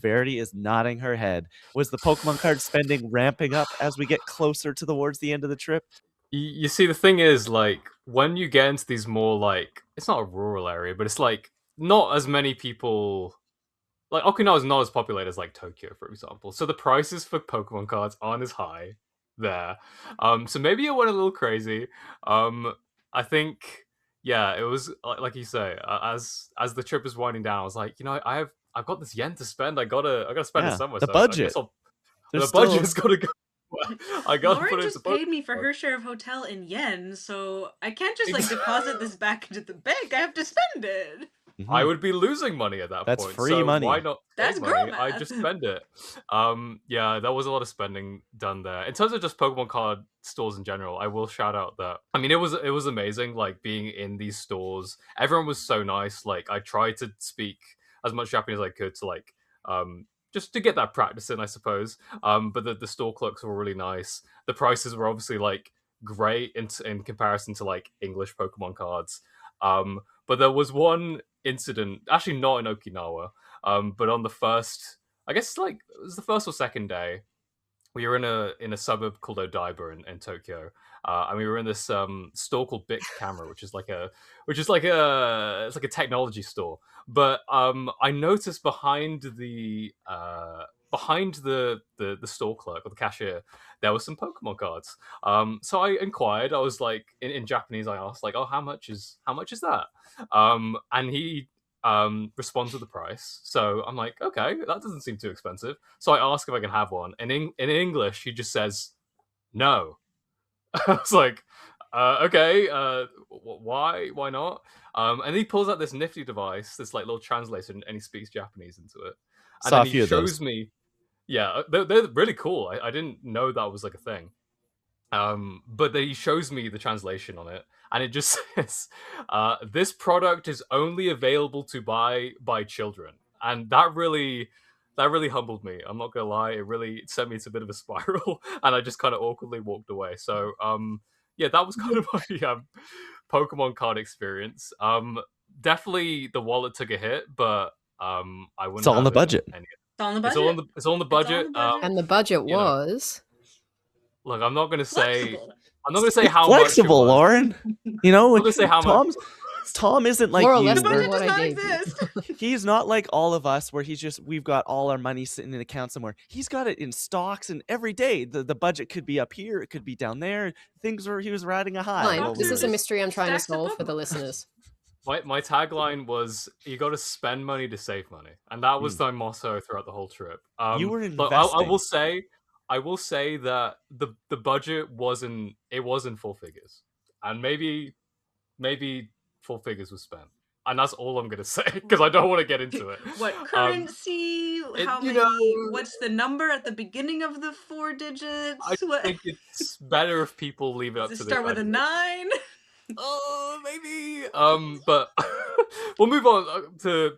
Verity is nodding her head. Was the Pokemon card spending ramping up as we get closer towards the end of the trip? You see, the thing is, like, when you get into these more, like, it's not a rural area, but it's like not as many people. Like, Okinawa is not as populated as like Tokyo, for example. So the prices for Pokemon cards aren't as high there. So maybe it went a little crazy. I think, yeah, it was like you say, as the trip is winding down, I was like, I've got this yen to spend. I gotta spend it Yeah, somewhere. the So I guess budget. the budget's gotta go. I gotta Lauren put it into just paid me Pokemon for cards. her share of hotel in yen, so I can't just like deposit this back into the bank. I have to spend it. I would be losing money at that That's point. free So money. why not That's save girl money? I math. just spend it. Yeah, there was a lot of spending done there. In terms of just Pokemon card stores in general, I will shout out that I mean it was amazing, like being in these stores. Everyone was so nice. Like I tried to speak as much Japanese as I could to like just to get that practice in, I suppose. But the store clerks were really nice. The prices were obviously like great in comparison to like English Pokemon cards. But there was one incident, actually not in Okinawa, but on the first, I guess like it was the first or second day. We were in a suburb called Odaiba in Tokyo, and we were in this store called Bic Camera, it's like a technology store. But I noticed behind the store clerk or the cashier, there were some Pokemon cards. So I inquired. I was like, in Japanese, I asked like, "Oh, how much is that?" And he responds with the price. So I'm like, okay, that doesn't seem too expensive. So I ask if I can have one. And in English, he just says no. I was like, okay, why not? And he pulls out this nifty device, this like little translator, and he speaks Japanese into it. And Saw then a he few of those. shows me, yeah, they're really cool. I didn't know that was like a thing. But then he shows me the translation on it, and it just says, "This product is only available to buy by children," and that really humbled me. I'm not gonna lie, it really sent me into a bit of a spiral, and I just kind of awkwardly walked away. So, yeah, that was kind of my Pokemon card experience. Definitely the wallet took a hit, but I It's wouldn't all in have the it budget. any. It's all in the It's budget. all in the budget. budget. And the budget You know. was Look, I'm not gonna say. Flexible. I'm not gonna say It's how much it flexible, was. Lauren. You I'm know, not gonna say how much. Tom isn't like more or you. less The than budget what does I not gave you. exist. He's not like all of us where we've got all our money sitting in an account somewhere. He's got it in stocks, and every day the budget could be up here, it could be down there. He was riding a high. Fine. while we This were is a there. mystery I'm trying to stacks of solve for the Pokemon. listeners. My tagline was, "You got to spend money to save money," and that was my motto throughout the whole trip. You were But I will investing. say that the budget wasn't full figures, and maybe full figures was spent, and that's all I'm gonna say because I don't want to get into it. What currency? How you many? know- What's the number at the beginning of the 4 digits? I What? think it's better if people leave it up Does to it the start with a judges. 9? Oh, maybe. But we'll move on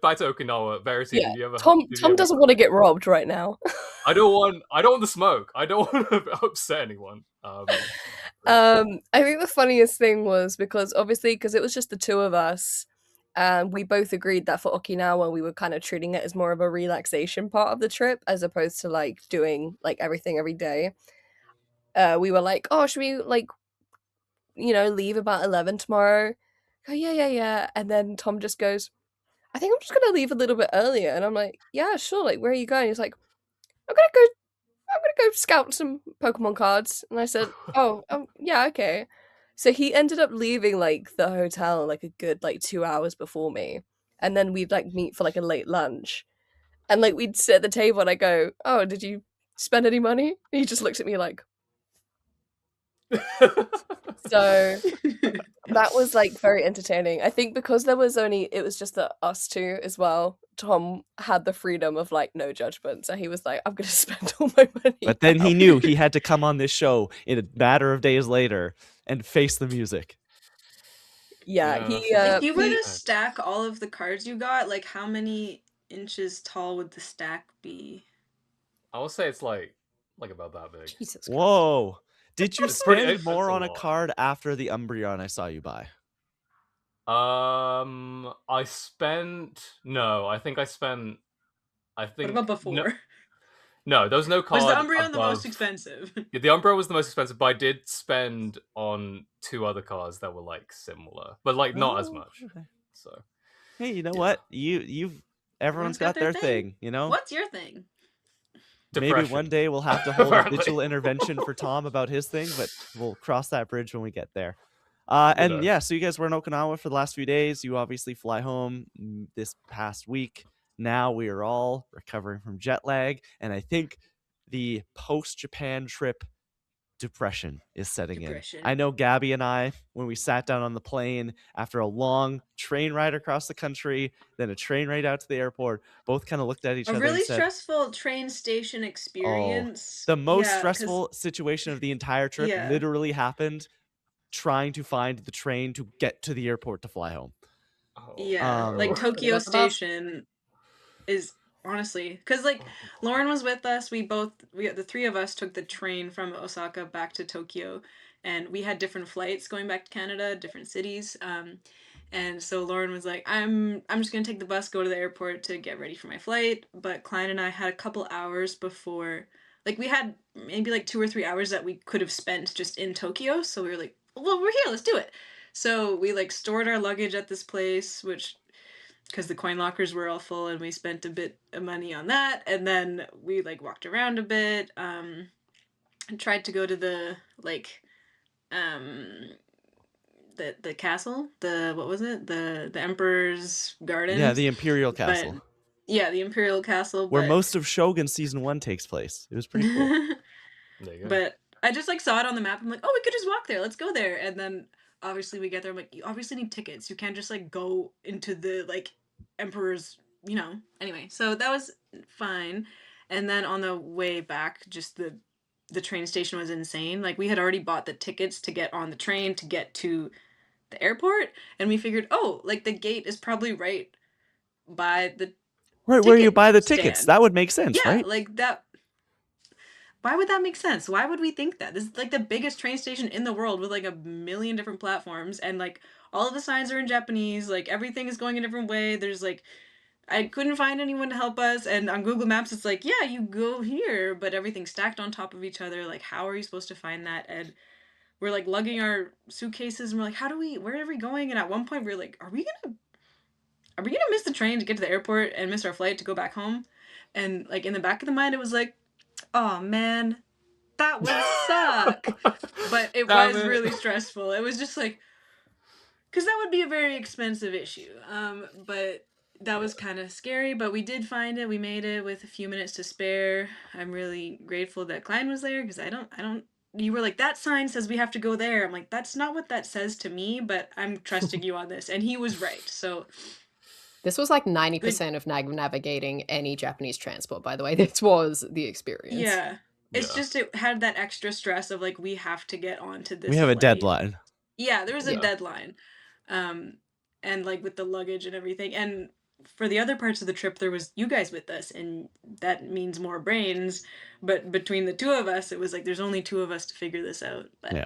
back to Okinawa. Verity, Yeah, did you ever? Tom did you ever- doesn't want to get robbed right now. I don't want the smoke. I don't want to upset anyone. I think the funniest thing was because it was just the two of us, and we both agreed that for Okinawa we were kind of treating it as more of a relaxation part of the trip as opposed to like doing like everything every day. We were like, oh, should we like leave about 11 tomorrow? Oh, yeah. And then Tom just goes, I think I'm just gonna leave a little bit earlier. And I'm like, yeah, sure. Like, where are you going? He's like, I'm gonna go scout some Pokemon cards. And I said, oh, yeah, okay. So he ended up leaving like the hotel like a good like 2 hours before me. And then we'd like meet for like a late lunch. And like we'd sit at the table and I go, oh, did you spend any money? And he just looks at me like, so that was like very entertaining. I think because it was just us two as well. Tom had the freedom of like no judgment, so he was like, "I'm gonna spend all my money." But then he now." knew he had to come on this show in a matter of days later and face the music. Yeah, he. If you were he- to stack all of the cards you got, like how many inches tall would the stack be? I will say it's like like about that big. Jesus Christ. Whoa. Did you It's pretty- spend it's more a on a lot. card after the Umbreon I saw you buy? I spent no. I think I spent. I What think about before? no. There was no Was the card Umbreon the most above. expensive? Yeah, the Umbro was the most expensive, but I did spend on 2 other cards that were like similar, but like not as Oh, much. okay. So Hey, you know Yeah. what? You've everyone's got their thing, you know? What's your thing? Maybe depression. one day we'll have to hold a Apparently. digital intervention for Tom about his thing, but we'll cross that bridge when we get there. You And know. yeah, so you guys were in Okinawa for the last few days. You obviously fly home this past week. Now we are all recovering from jet lag, and I think the post-Japan trip depression is setting in. I know Gabby and I, when we sat down on the plane after a long train ride across the country, then a train ride out to the airport, both kind of looked at each A other really and said, stressful train station experience. the most Yeah, 'cause- stressful situation of the entire trip Yeah. literally happened trying to find the train to get to the airport to fly home. Oh, Yeah, no. like Tokyo That's the bus. Station is honestly because like Lauren was with us. We the 3 of us took the train from Osaka back to Tokyo, and we had different flights going back to Canada, different cities. And so Lauren was like, I'm just gonna take the bus, go to the airport to get ready for my flight. But Klein and I had a couple hours before, like we had maybe like 2 or 3 hours that we could have spent just in Tokyo. So we were like, well, we're here, let's do it. So we like stored our luggage at this place, which because the coin lockers were all full, and we spent a bit of money on that, and then we like walked around a bit, and tried to go to the like um the castle, the what was it, the Emperor's Gardens. Yeah, the Imperial Castle. But yeah, the Imperial Castle, where but most of Shogun season 1 takes place. It was pretty cool. There you go. but I just like saw it on the map. I'm like, oh, we could just walk there, let's go there. And then obviously we get there, I'm like, you obviously need tickets, you can't just like go into the like Emperor's, anyway. So that was fine. And then on the way back, just the train station was insane. Like we had already bought the tickets to get on the train to get to the airport, and we figured, oh, like the gate is probably right by the Right where you ticket buy the tickets. stand. That would make sense, Yeah, right? like that. Why would that make sense? Why would we think that? This is like the biggest train station in the world with like a million different platforms, and like all of the signs are in Japanese, like everything is going a different way. There's like I couldn't find anyone to help us, and on Google Maps it's like, yeah, you go here, but everything's stacked on top of each other. Like how are you supposed to find that? And we're like lugging our suitcases, and we're like, where are we going? And at one point we're like, are we gonna miss the train to get to the airport and miss our flight to go back home? And like in the back of the mind it was like, oh man, that would suck. But it was really stressful. It was just like, because that would be a very expensive issue. But that was kind of scary, but we did find it. We made it with a few minutes to spare. I'm really grateful that Klein was there, because I don't you were like, that sign says we have to go there. I'm like, that's not what that says to me, but I'm trusting you on this. And he was right. So This was like 90% of navigating any Japanese transport, by the way. This was the experience. yeah. It's Yeah. just, it had that extra stress of like, we have to get onto this We have a flight. deadline. Yeah, there was a Yeah. deadline. And like with the luggage and everything. And for the other parts of the trip, there was you guys with us, and that means more brains. But between the 2 of us, it was like there's only 2 of us to figure this out. But Yeah.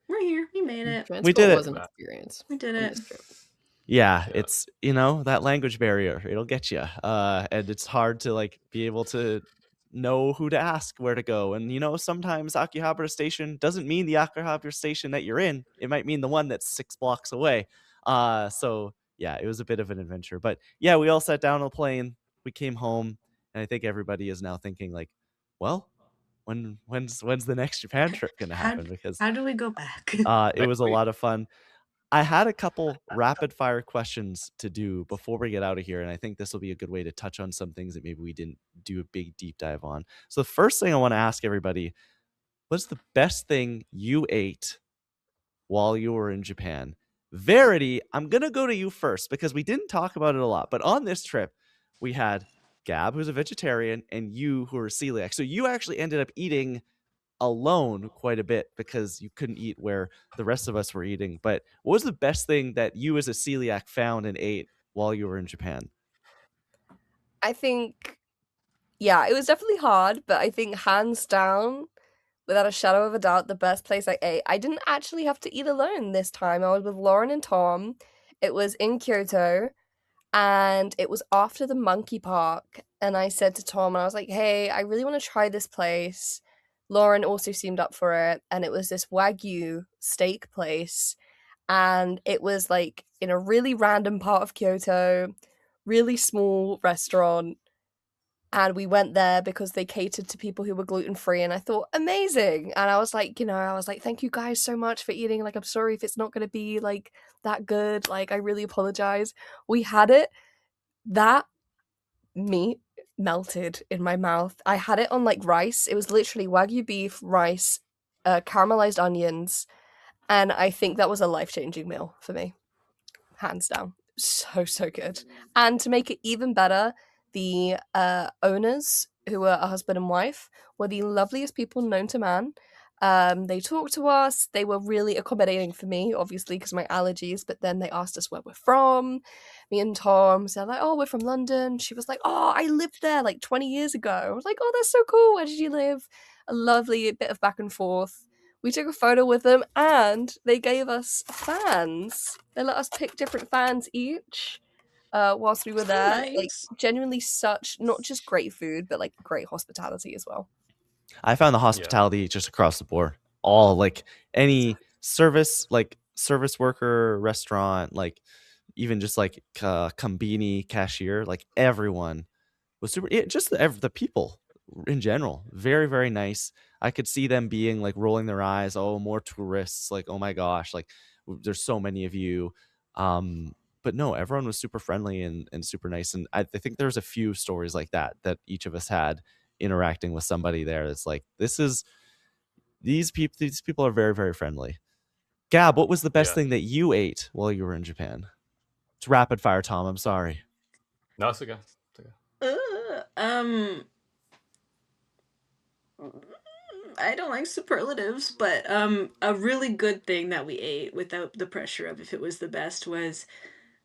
we're here. We made it. Transport We did it. was an experience. We did on it. this trip. Yeah, Yeah. it's that language barrier. It'll get you. And it's hard to like be able to know who to ask where to go. And sometimes Akihabara station doesn't mean the Akihabara station that you're in. It might mean the one that's 6 blocks away. So yeah, it was a bit of an adventure. But yeah, we all sat down on a plane. We came home, and I think everybody is now thinking like, well, when's the next Japan trip gonna happen? Because How do we go back? it was a Wait. lot of fun. I had a couple rapid fire questions to do before we get out of here, and I think this will be a good way to touch on some things that maybe we didn't do a big deep dive on. So the first thing I want to ask everybody, what's the best thing you ate while you were in Japan? Verity, I'm going to go to you first because we didn't talk about it a lot, but on this trip, we had Gab, who's a vegetarian, and you, who are celiac. So you actually ended up eating alone quite a bit because you couldn't eat where the rest of us were eating. But what was the best thing that you as a celiac found and ate while you were in Japan? I think yeah, it was definitely hard, but I think hands down, without a shadow of a doubt, the best place I ate. I didn't actually have to eat alone this time. I was with Lauren and Tom. It was in Kyoto, and it was after the monkey park. And I said to Tom, and I was like, hey, I really want to try this place. Lauren also seemed up for it. And it was this Wagyu steak place. And it was like in a really random part of Kyoto, really small restaurant. And we went there because they catered to people who were gluten free. And I thought, amazing. And I was like, thank you guys so much for eating. Like, I'm sorry if it's not going to be like that good. Like, I really apologize. We had it. That meat melted in my mouth. I had it on like rice. It was literally Wagyu beef, rice, caramelized onions. And I think that was a life changing meal for me. Hands down. So good. And to make it even better, the owners, who were a husband and wife, were the loveliest people known to man. They talked to us. They were really accommodating for me, obviously, because of my allergies. But then they asked us where we're from. Me and Tom said, like, oh, we're from London. She was like, oh, I lived there like 20 years ago. I was like, oh, that's so cool. Where did you live? A lovely bit of back and forth. We took a photo with them, and they gave us fans. They let us pick different fans each whilst we were there. Nice. Like, genuinely such, not just great food, but like great hospitality as well. I found the hospitality just across the board. All like any service worker, restaurant, like even just like combini cashier, like everyone was super. Just the people in general, very very nice. I could see them being like rolling their eyes. Oh, more tourists! Like, oh my gosh! Like, there's so many of you. But no, everyone was super friendly and super nice. And I think there's a few stories like that each of us had interacting with somebody there. It's like these people are very very friendly. Gab, what was the best thing that you ate while you were in Japan? It's rapid fire, Tom. I'm sorry. No, it's okay. I don't like superlatives, but a really good thing that we ate without the pressure of if it was the best was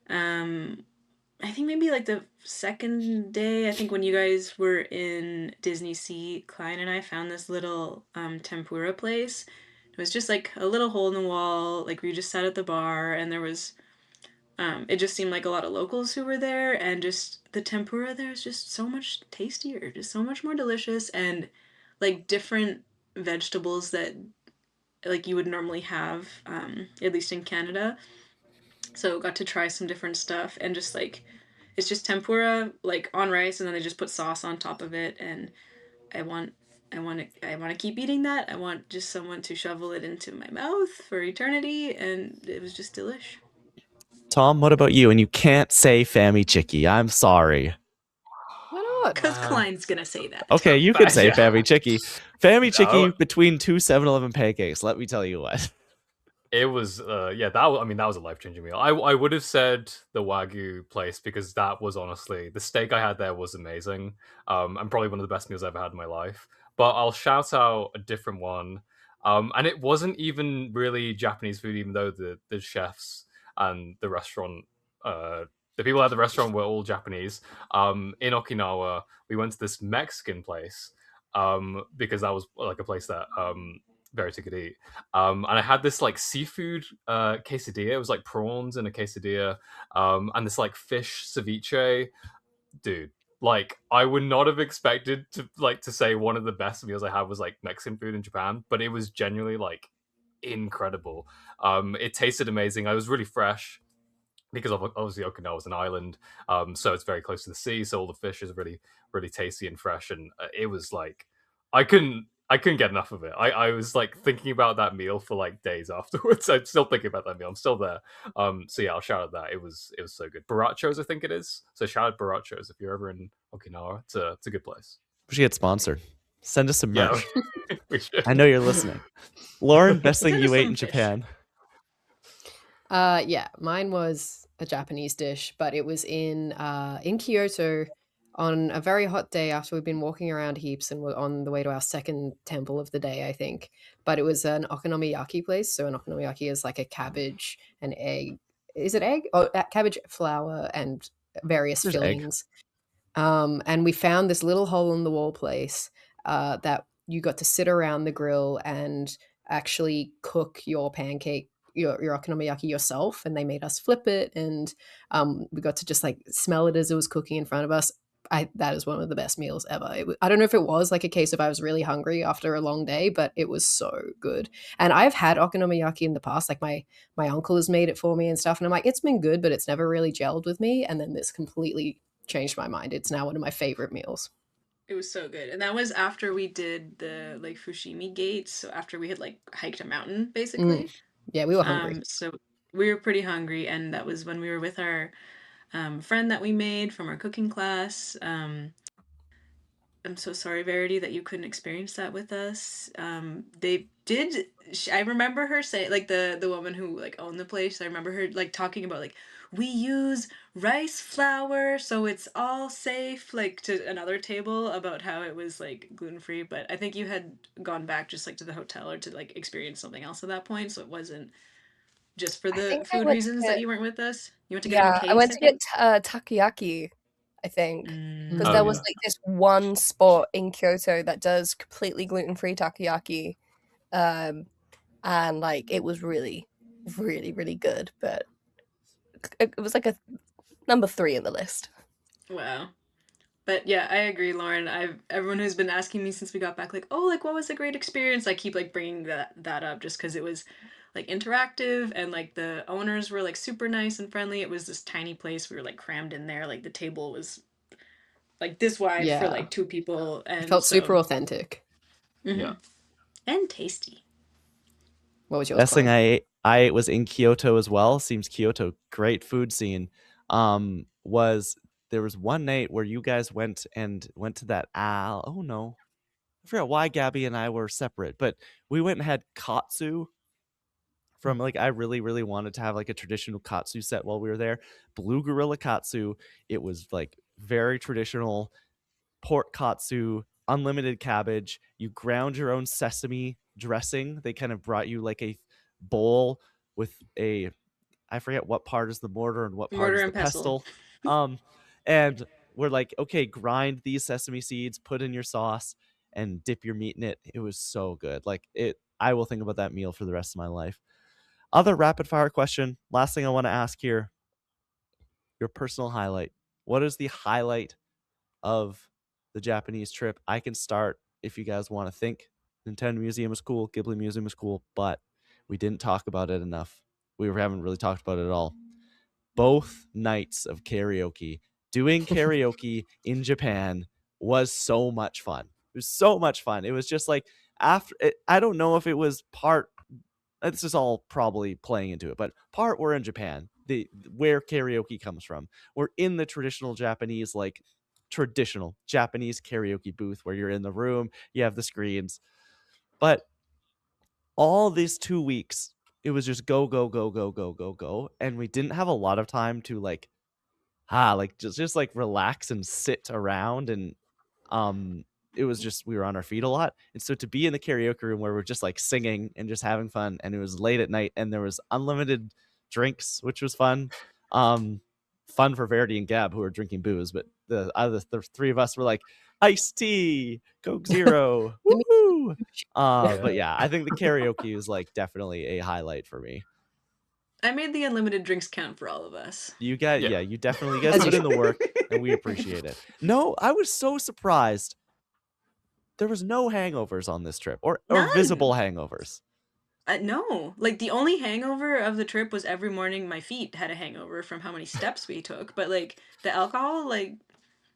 I think maybe like the second day, I think when you guys were in Disney Sea, Klein and I found this little tempura place. It was just like a little hole in the wall, like we just sat at the bar and there was it just seemed like a lot of locals who were there, and just the tempura there is just so much tastier, just so much more delicious, and like different vegetables that like you would normally have, at least in Canada. So got to try some different stuff, and just like it's just tempura like on rice, and then they just put sauce on top of it, and I want I want to keep eating that. I want just someone to shovel it into my mouth for eternity, and it was just delish. Tom, what about you? And you can't say Fammy Chicky. I'm sorry. Why not? Because Klein's gonna say that. Okay, you could say Yeah. Fammy Chicky. Fammy Chicky No. between two 7-Eleven pancakes. Let me tell you what. It was that was a life-changing meal. I would have said the Wagyu place because that was honestly the steak I had there was amazing. And probably one of the best meals I've ever had in my life. But I'll shout out a different one. And it wasn't even really Japanese food, even though the chefs and the restaurant the people at the restaurant were all Japanese. In Okinawa, we went to this Mexican place. Because that was like a place that Verity could eat. And I had this like seafood quesadilla. It was like prawns in a quesadilla, and this like fish ceviche. Dude, like I would not have expected to say one of the best meals I had was like Mexican food in Japan, but it was genuinely like incredible. It tasted amazing. I was really fresh because obviously Okinawa is an island, so it's very close to the sea, so all the fish is really really tasty and fresh, and it was like I couldn't get enough of it. I was like thinking about that meal for like days afterwards. I'm still thinking about that meal. I'm still there. So yeah, I'll shout out that it was so good. Barachos, I think it is. So shout out Barachos if you're ever in Okinawa. It's a good place. We should get sponsored. Send us some merch. Yeah, we should. I know you're listening. Lauren, best thing Send you us ate some in fish. Japan? Yeah, mine was a Japanese dish, but it was in Kyoto on a very hot day after we'd been walking around heaps and we're on the way to our second temple of the day, I think. But it was an okonomiyaki place. So an okonomiyaki is like a cabbage and egg. Is it egg? Oh, cabbage, flour, and various There's egg. fillings. And we found this little hole in the wall place that you got to sit around the grill and actually cook your pancake, your okonomiyaki yourself. And they made us flip it, and we got to just like smell it as it was cooking in front of us. That is one of the best meals ever. I don't know if it was like a case of I was really hungry after a long day, but it was so good. And I've had okonomiyaki in the past, like my uncle has made it for me and stuff, and I'm like, it's been good, but it's never really gelled with me. And then this completely changed my mind. It's now one of my favorite meals. It was so good. And that was after we did the like Fushimi Gate, so after we had like hiked a mountain basically. Yeah, we were hungry. So we were pretty hungry, and that was when we were with our friend that we made from our cooking class. I'm so sorry, Verity, that you couldn't experience that with us. They did. I remember her say, like the woman who like owned the place. I remember her like talking about like we use rice flour, so it's all safe. Like to another table about how it was like gluten free. But I think you had gone back just like to the hotel or to like experience something else at that point, so it wasn't just for I the think I food went to reasons that get, you weren't with us. You went to get a new yeah, I case, went I to get think. takoyaki, I think, because Oh there Mm. was yeah. like this one spot in Kyoto that does completely gluten-free takoyaki. Um, and like it was really, really, really good. But it was like a number 3 in the list. Wow. But yeah, I agree, Lauren. I've everyone who's been asking me since we got back, like, oh, like what was a great experience? I keep like bringing that up just because it was like interactive and like the owners were like super nice and friendly. It was this tiny place. We were like crammed in there. Like the table was like this wide for Yeah, like two people, it and felt super so authentic. Yeah. and tasty. What was yours, Best thing Connor? I ate was in Kyoto as well. Seems Kyoto, great food scene. Was there was one night where you guys went to that oh no. I forgot why Gabby and I were separate, but we went and had katsu from like I really, really wanted to have like a traditional katsu set while we were there. Blue Gorilla Katsu. It was like very traditional pork katsu, unlimited cabbage. You ground your own sesame dressing. They kind of brought you like a bowl with a I forget what part is the mortar and what part Mortar is the and pestle. pestle. Um, and we're like, okay, grind these sesame seeds, put in your sauce, and dip your meat in it. It was so good. Like it, I will think about that meal for the rest of my life. Other rapid fire question. Last thing I want to ask here: your personal highlight. What is the highlight of the Japanese trip? I can start if you guys want to think. Nintendo Museum is cool, Ghibli Museum is cool, but we didn't talk about it enough. We haven't really talked about it at all. Both nights of karaoke, doing karaoke in Japan was so much fun. It was so much fun. It was just like after I don't know if it was part this is all probably playing into it, but part we're in Japan, the where karaoke comes from. We're in the traditional Japanese karaoke booth where you're in the room, you have the screens. But all these 2 weeks, it was just go, go, go, go, go, go, go. And we didn't have a lot of time to like just like relax and sit around and um it was just we were on our feet a lot. And so to be in the karaoke room where we're just like singing and just having fun, and it was late at night and there was unlimited drinks, which was fun. um Fun for Verity and Gab who are drinking booze, but the three of us were like iced tea, Coke Zero. Give me- Woo! Yeah. But yeah, I think the karaoke is like definitely a highlight for me. I made the unlimited drinks count for all of us. You guys, Yeah. yeah, you definitely guys As put you in the work, and we appreciate it. No, I was so surprised. There was no hangovers on this trip, or None. visible hangovers. No, like the only hangover of the trip was every morning my feet had a hangover from how many steps we took. But like the alcohol, like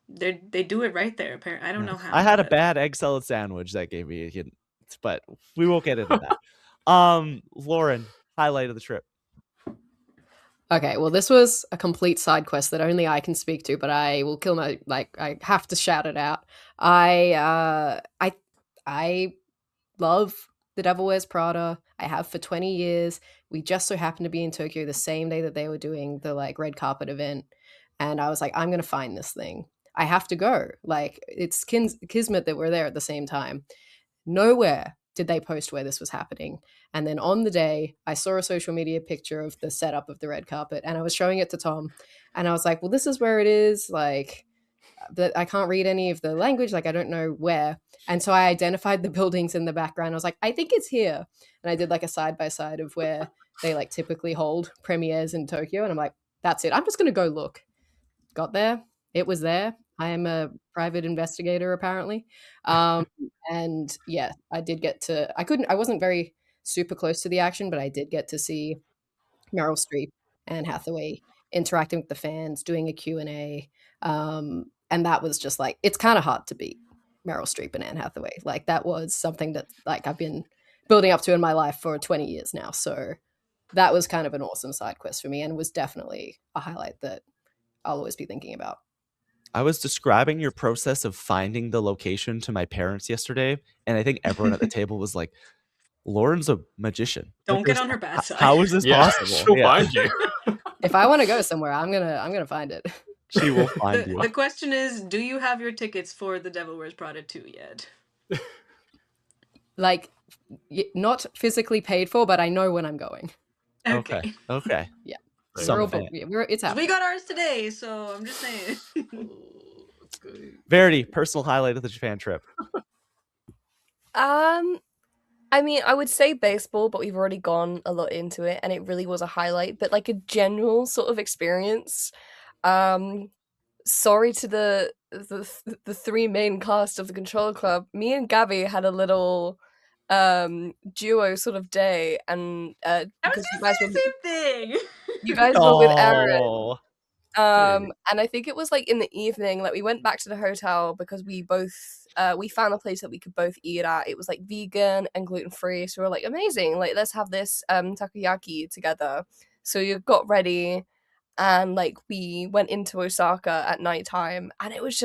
they do it right there. Apparently, I don't Yeah. know how. I had a But bad egg salad sandwich that gave me a hint, but we won't get into that. Lauren, highlight of the trip. Okay, well, this was a complete side quest that only I can speak to, but I will kill my I have to shout it out. I love The Devil Wears Prada. I have for 20 years. We just so happened to be in Tokyo the same day that they were doing the like red carpet event, and I was like, I'm gonna find this thing. I have to go. Like it's kismet that we're there at the same time. Nowhere did they post where this was happening. And then on the day, I saw a social media picture of the setup of the red carpet, and I was showing it to Tom, and I was like, well, this is where it is. Like, I can't read any of the language. Like, I don't know where. And so I identified the buildings in the background. I was like, I think it's here. And I did like a side by side of where they like typically hold premieres in Tokyo. And I'm like, that's it. I'm just going to go look. Got there. It was there. I am a private investigator, apparently. And yeah, I did get to, I wasn't very super close to the action, but I did get to see Meryl Streep and Hathaway interacting with the fans, doing a Q&A. And that was just like, it's kind of hard to beat Meryl Streep and Anne Hathaway. Like, that was something that like I've been building up to in my life for 20 years now. So that was kind of an awesome side quest for me and was definitely a highlight that I'll always be thinking about. I was describing your process of finding the location to my parents yesterday, and I think everyone at the table was like, Lauren's a magician. Don't Like, get on her bad side. How is this possible? She'll find you. If I want to go somewhere, I'm gonna find it. She will find you. The question is, do you have your tickets for The Devil Wears Prada 2 yet? Like, not physically paid for, but I know when I'm going. Okay. Yeah. Some We're all fan. booked. Yeah, it's happening. We got ours today, so I'm just saying. That's good. Verity, personal highlight of the Japan trip. I mean, I would say baseball, but we've already gone a lot into it, and it really was a highlight. But like a general sort of experience. Sorry to the three main cast of the Controller Club. Me and Gabby had a little duo sort of day, and I was because gonna say the same thing. you guys were with Aaron. Oh, And I think it was like in the evening, like we went back to the hotel because we both we found a place that we could both eat at. It was like vegan and gluten free, so we were like, amazing, like let's have this takoyaki together. So you got ready, and like we went into Osaka at nighttime, and it was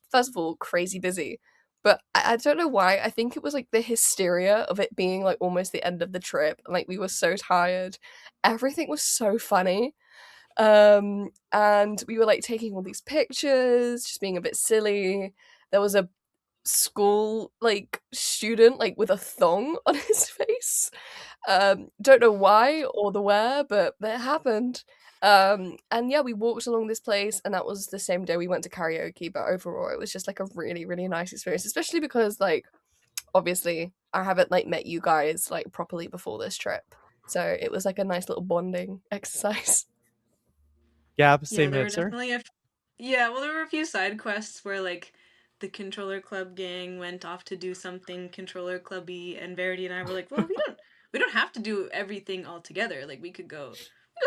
first of all crazy busy, but I don't know why. I think it was like the hysteria of it being like almost the end of the trip, and like we were so tired. Everything was so funny. And we were like taking all these pictures, just being a bit silly. There was a school like student like with a thong on his face. Don't know why or the where, but it happened. And yeah, we walked along this place, and that was the same day we went to karaoke. But overall, it was just like a really, really nice experience, especially because like obviously I haven't like met you guys like properly before this trip, so it was like a nice little bonding exercise. Gab, Yeah, same there were answer. definitely well, there were a few side quests where like the Controller Club gang went off to do something Controller Clubby, and Verity and I were like, well, we don't have to do everything all together. Like we could go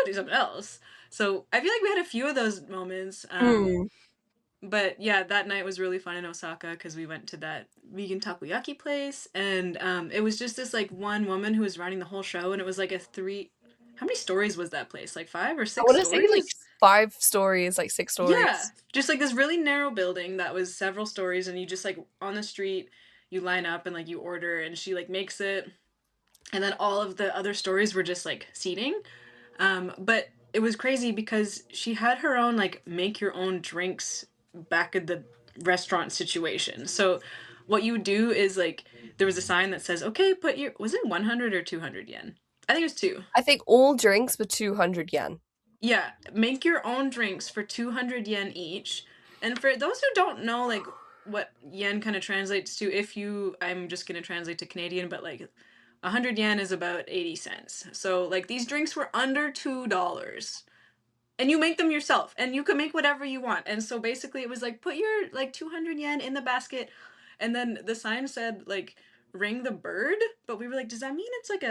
do something else. So I feel like we had a few of those moments. But yeah, that night was really fun in Osaka because we went to that vegan takoyaki place, and it was just this like one woman who was running the whole show, and it was like how many stories was that place? Like 5 or I 6 want to say like stories? 5 stories, like 6 stories. Yeah, just like this really narrow building that was several stories, and you just like on the street, you line up and like you order, and she like makes it, and then all of the other stories were just like seating. But it was crazy because she had her own like make your own drinks back at the restaurant situation. So what you do is like there was a sign that says, okay, was it 100 or 200 yen? I think it was 2. I think all drinks were 200 yen. Yeah, make your own drinks for 200 yen each. And for those who don't know like what yen kind of translates to, I'm just going to translate to Canadian, but like 100 yen is about 80 cents. So like these drinks were under $2. And you make them yourself, and you can make whatever you want. And so basically it was like put your like 200 yen in the basket, and then the sign said like ring the bird, but we were like, does that mean it's like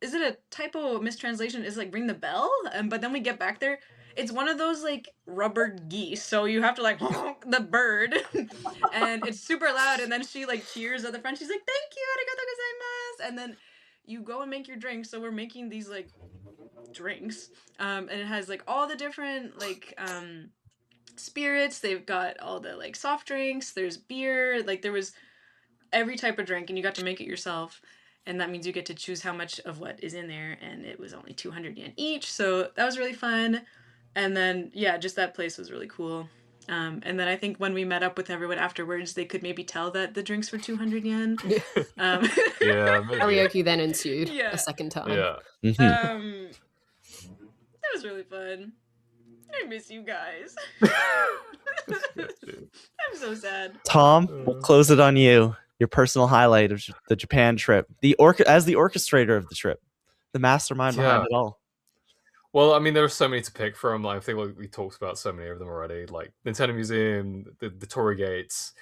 is it a typo mistranslation? Is like ring the bell? But then we get back there, it's one of those like rubber geese, so you have to like honk the bird and it's super loud, and then she like cheers at the front, she's like, thank you, arigato gozaimasu, and then you go and make your drink. So we're making these like drinks, and it has like all the different like spirits. They've got all the like soft drinks, there's beer, like there was every type of drink, and you got to make it yourself, and that means you get to choose how much of what is in there, and it was only 200 yen each, so that was really fun. And then yeah, just that place was really cool. And then I think when we met up with everyone afterwards, they could maybe tell that the drinks were 200 yen. Yeah, maybe. Karaoke then ensued Yeah. a second time. Yeah. That was really fun. I miss you guys. So sad. Tom, we'll close it on you. Your personal highlight of the Japan trip, as the orchestrator of the trip, the mastermind behind it all. Well, I mean, there are so many to pick from. Like, I think we talked about so many of them already, like Nintendo Museum, the Torii Gates.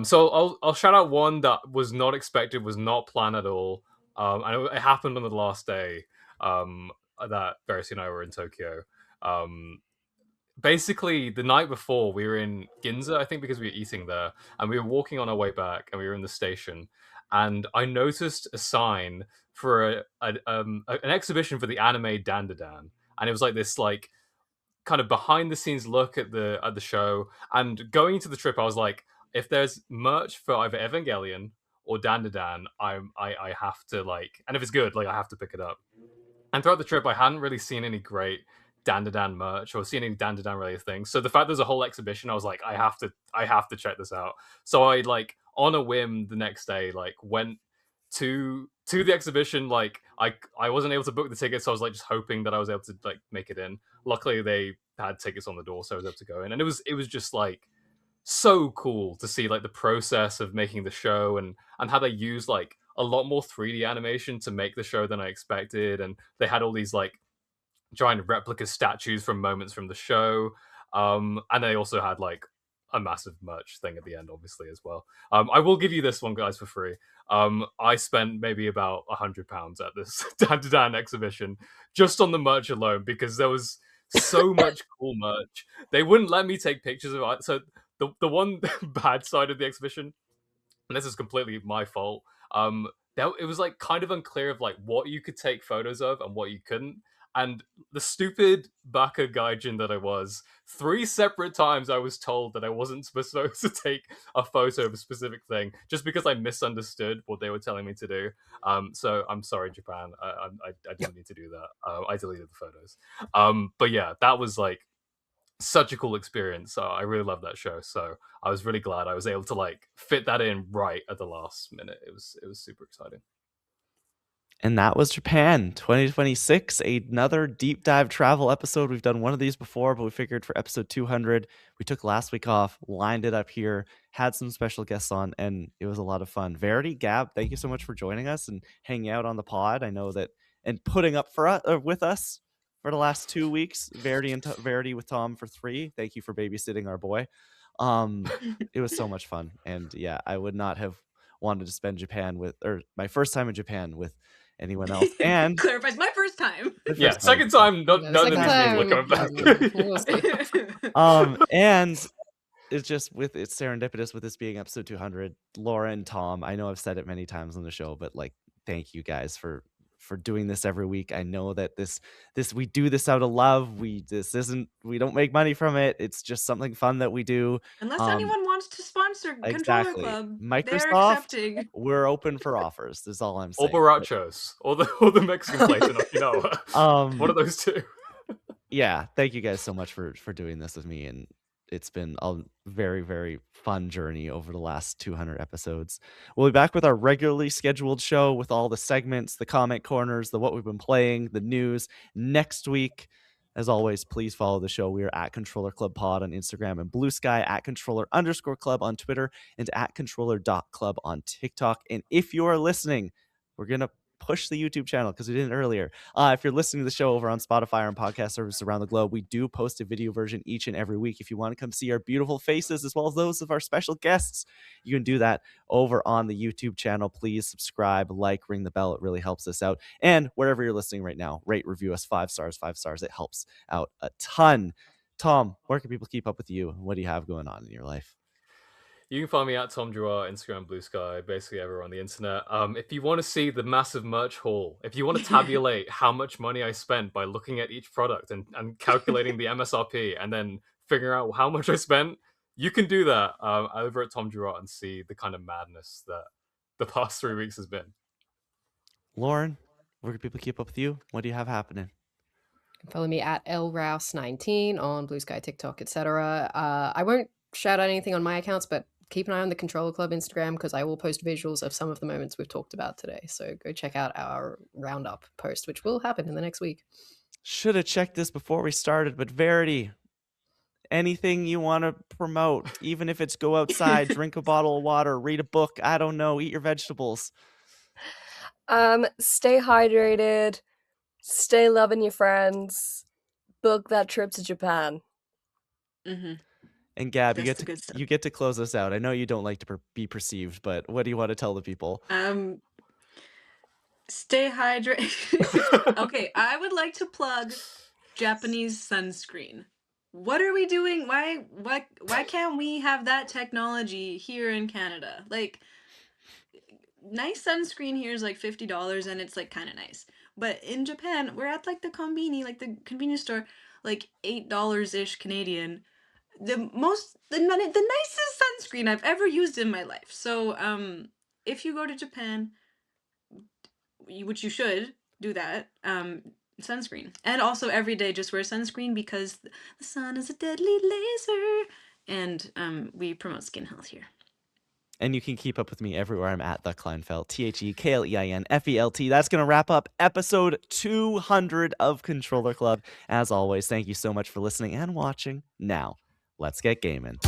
So I'll shout out one that was not expected, was not planned at all. And it happened on the last day that Verity and I were in Tokyo. Basically, the night before, we were in Ginza, I think, because we were eating there, and we were walking on our way back, and we were in the station, and I noticed a sign for an exhibition for the anime Dandadan, and it was like this like kind of behind the scenes look at the show. And going into the trip, I was like, if there's merch for either Evangelion or Dandadan, I have to like, and if it's good, like I have to pick it up. And throughout the trip, I hadn't really seen any great Dandadan merch or seen any Dandadan related things. So the fact there's a whole exhibition, I was like, I have to check this out. So I like on a whim the next day, like went to the exhibition. Like I wasn't able to book the tickets, so I was like just hoping that I was able to like make it in. Luckily, they had tickets on the door, so I was able to go in, and it was just like so cool to see like the process of making the show and how they use like a lot more 3D animation to make the show than I expected, and they had all these like giant replica statues from moments from the show, and they also had like a massive merch thing at the end, obviously as well. I will give you this one, guys, for free. I spent maybe about £100 at this Dan exhibition just on the merch alone because there was so much cool merch. They wouldn't let me take pictures of it. So the one bad side of the exhibition, and this is completely my fault. It was like kind of unclear of like what you could take photos of and what you couldn't. And the stupid baka gaijin that I was, 3 separate times I was told that I wasn't supposed to take a photo of a specific thing just because I misunderstood what they were telling me to do. So I'm sorry, Japan. I didn't need to do that. I deleted the photos. But yeah, that was like such a cool experience. I really love that show. So I was really glad I was able to like fit that in right at the last minute. It was super exciting. And that was Japan 2026, another deep dive travel episode. We've done one of these before, but we figured for episode 200, we took last week off, lined it up here, had some special guests on, and it was a lot of fun. Verity, Gab, thank you so much for joining us and hanging out on the pod. I know that, and putting up for us, with us for the last 2 weeks. Verity with Tom for 3. Thank you for babysitting our boy. It was so much fun, and yeah, I would not have wanted to spend my first time in Japan with anyone else. And clarifies my first time. Yeah, second time. None of these people are coming back. And it's just it's serendipitous with this being episode 200. Laura and Tom, I know I've said it many times on the show, but like, thank you guys for doing this every week. I know that this we do this out of love. We don't make money from it. It's just something fun that we do. Unless anyone wants to sponsor Controller Club, Microsoft, they're accepting. We're open for offers. That's all I'm Or saying. borrachos, or the Mexican place in Okinawa. One of those two. Yeah, thank you guys so much for doing this with me, and it's been a very, very fun journey over the last 200 episodes. We'll be back with our regularly scheduled show with all the segments, the comment corners, the what we've been playing, the news next week. As always, please follow the show. We are at Controller Club Pod on Instagram and Blue Sky, at Controller_Club on Twitter, and at Controller.Club on TikTok. And if you are listening, we're going to push the YouTube channel because we did it earlier. If you're listening to the show over on Spotify or on podcast services around the globe, we do post a video version each and every week. If you want to come see our beautiful faces as well as those of our special guests, you can do that over on the YouTube channel. Please subscribe, like, ring the bell. It really helps us out. And wherever you're listening right now, rate, review us 5 stars, 5 stars. It helps out a ton. Tom, where can people keep up with you? What do you have going on in your life? You can find me at Tom Drouard, Instagram, Blue Sky, basically everywhere on the internet. If you want to see the massive merch haul, if you want to tabulate how much money I spent by looking at each product and calculating the MSRP and then figuring out how much I spent, you can do that over at Tom Drouard and see the kind of madness that the past 3 weeks has been. Lauren, where can people keep up with you? What do you have happening? You can follow me at lrouse19 on Blue Sky, TikTok, etc. I won't shout out anything on my accounts, but keep an eye on the Controller Club Instagram because I will post visuals of some of the moments we've talked about today. So go check out our roundup post, which will happen in the next week. Should have checked this before we started, but Verity, anything you want to promote, even if it's go outside, drink a bottle of water, read a book, I don't know, eat your vegetables. Stay hydrated, stay loving your friends, book that trip to Japan. Mm-hmm. And Gab, That's the good stuff. you get to close us out. I know you don't like to be perceived, but what do you want to tell the people? Stay hydrated. Okay, I would like to plug Japanese sunscreen. What are we doing? Why can't we have that technology here in Canada? Like, nice sunscreen here is like $50 and it's like kind of nice. But in Japan, we're at like the konbini, like the convenience store, like $8 ish Canadian. The nicest sunscreen I've ever used in my life. So if you go to Japan, which you should do that, sunscreen. And also every day just wear sunscreen because the sun is a deadly laser. And we promote skin health here. And you can keep up with me everywhere. I'm at the Kleinfeld, TheKleinFelt. That's going to wrap up episode 200 of Controller Club. As always, thank you so much for listening and watching. Now, let's get gaming.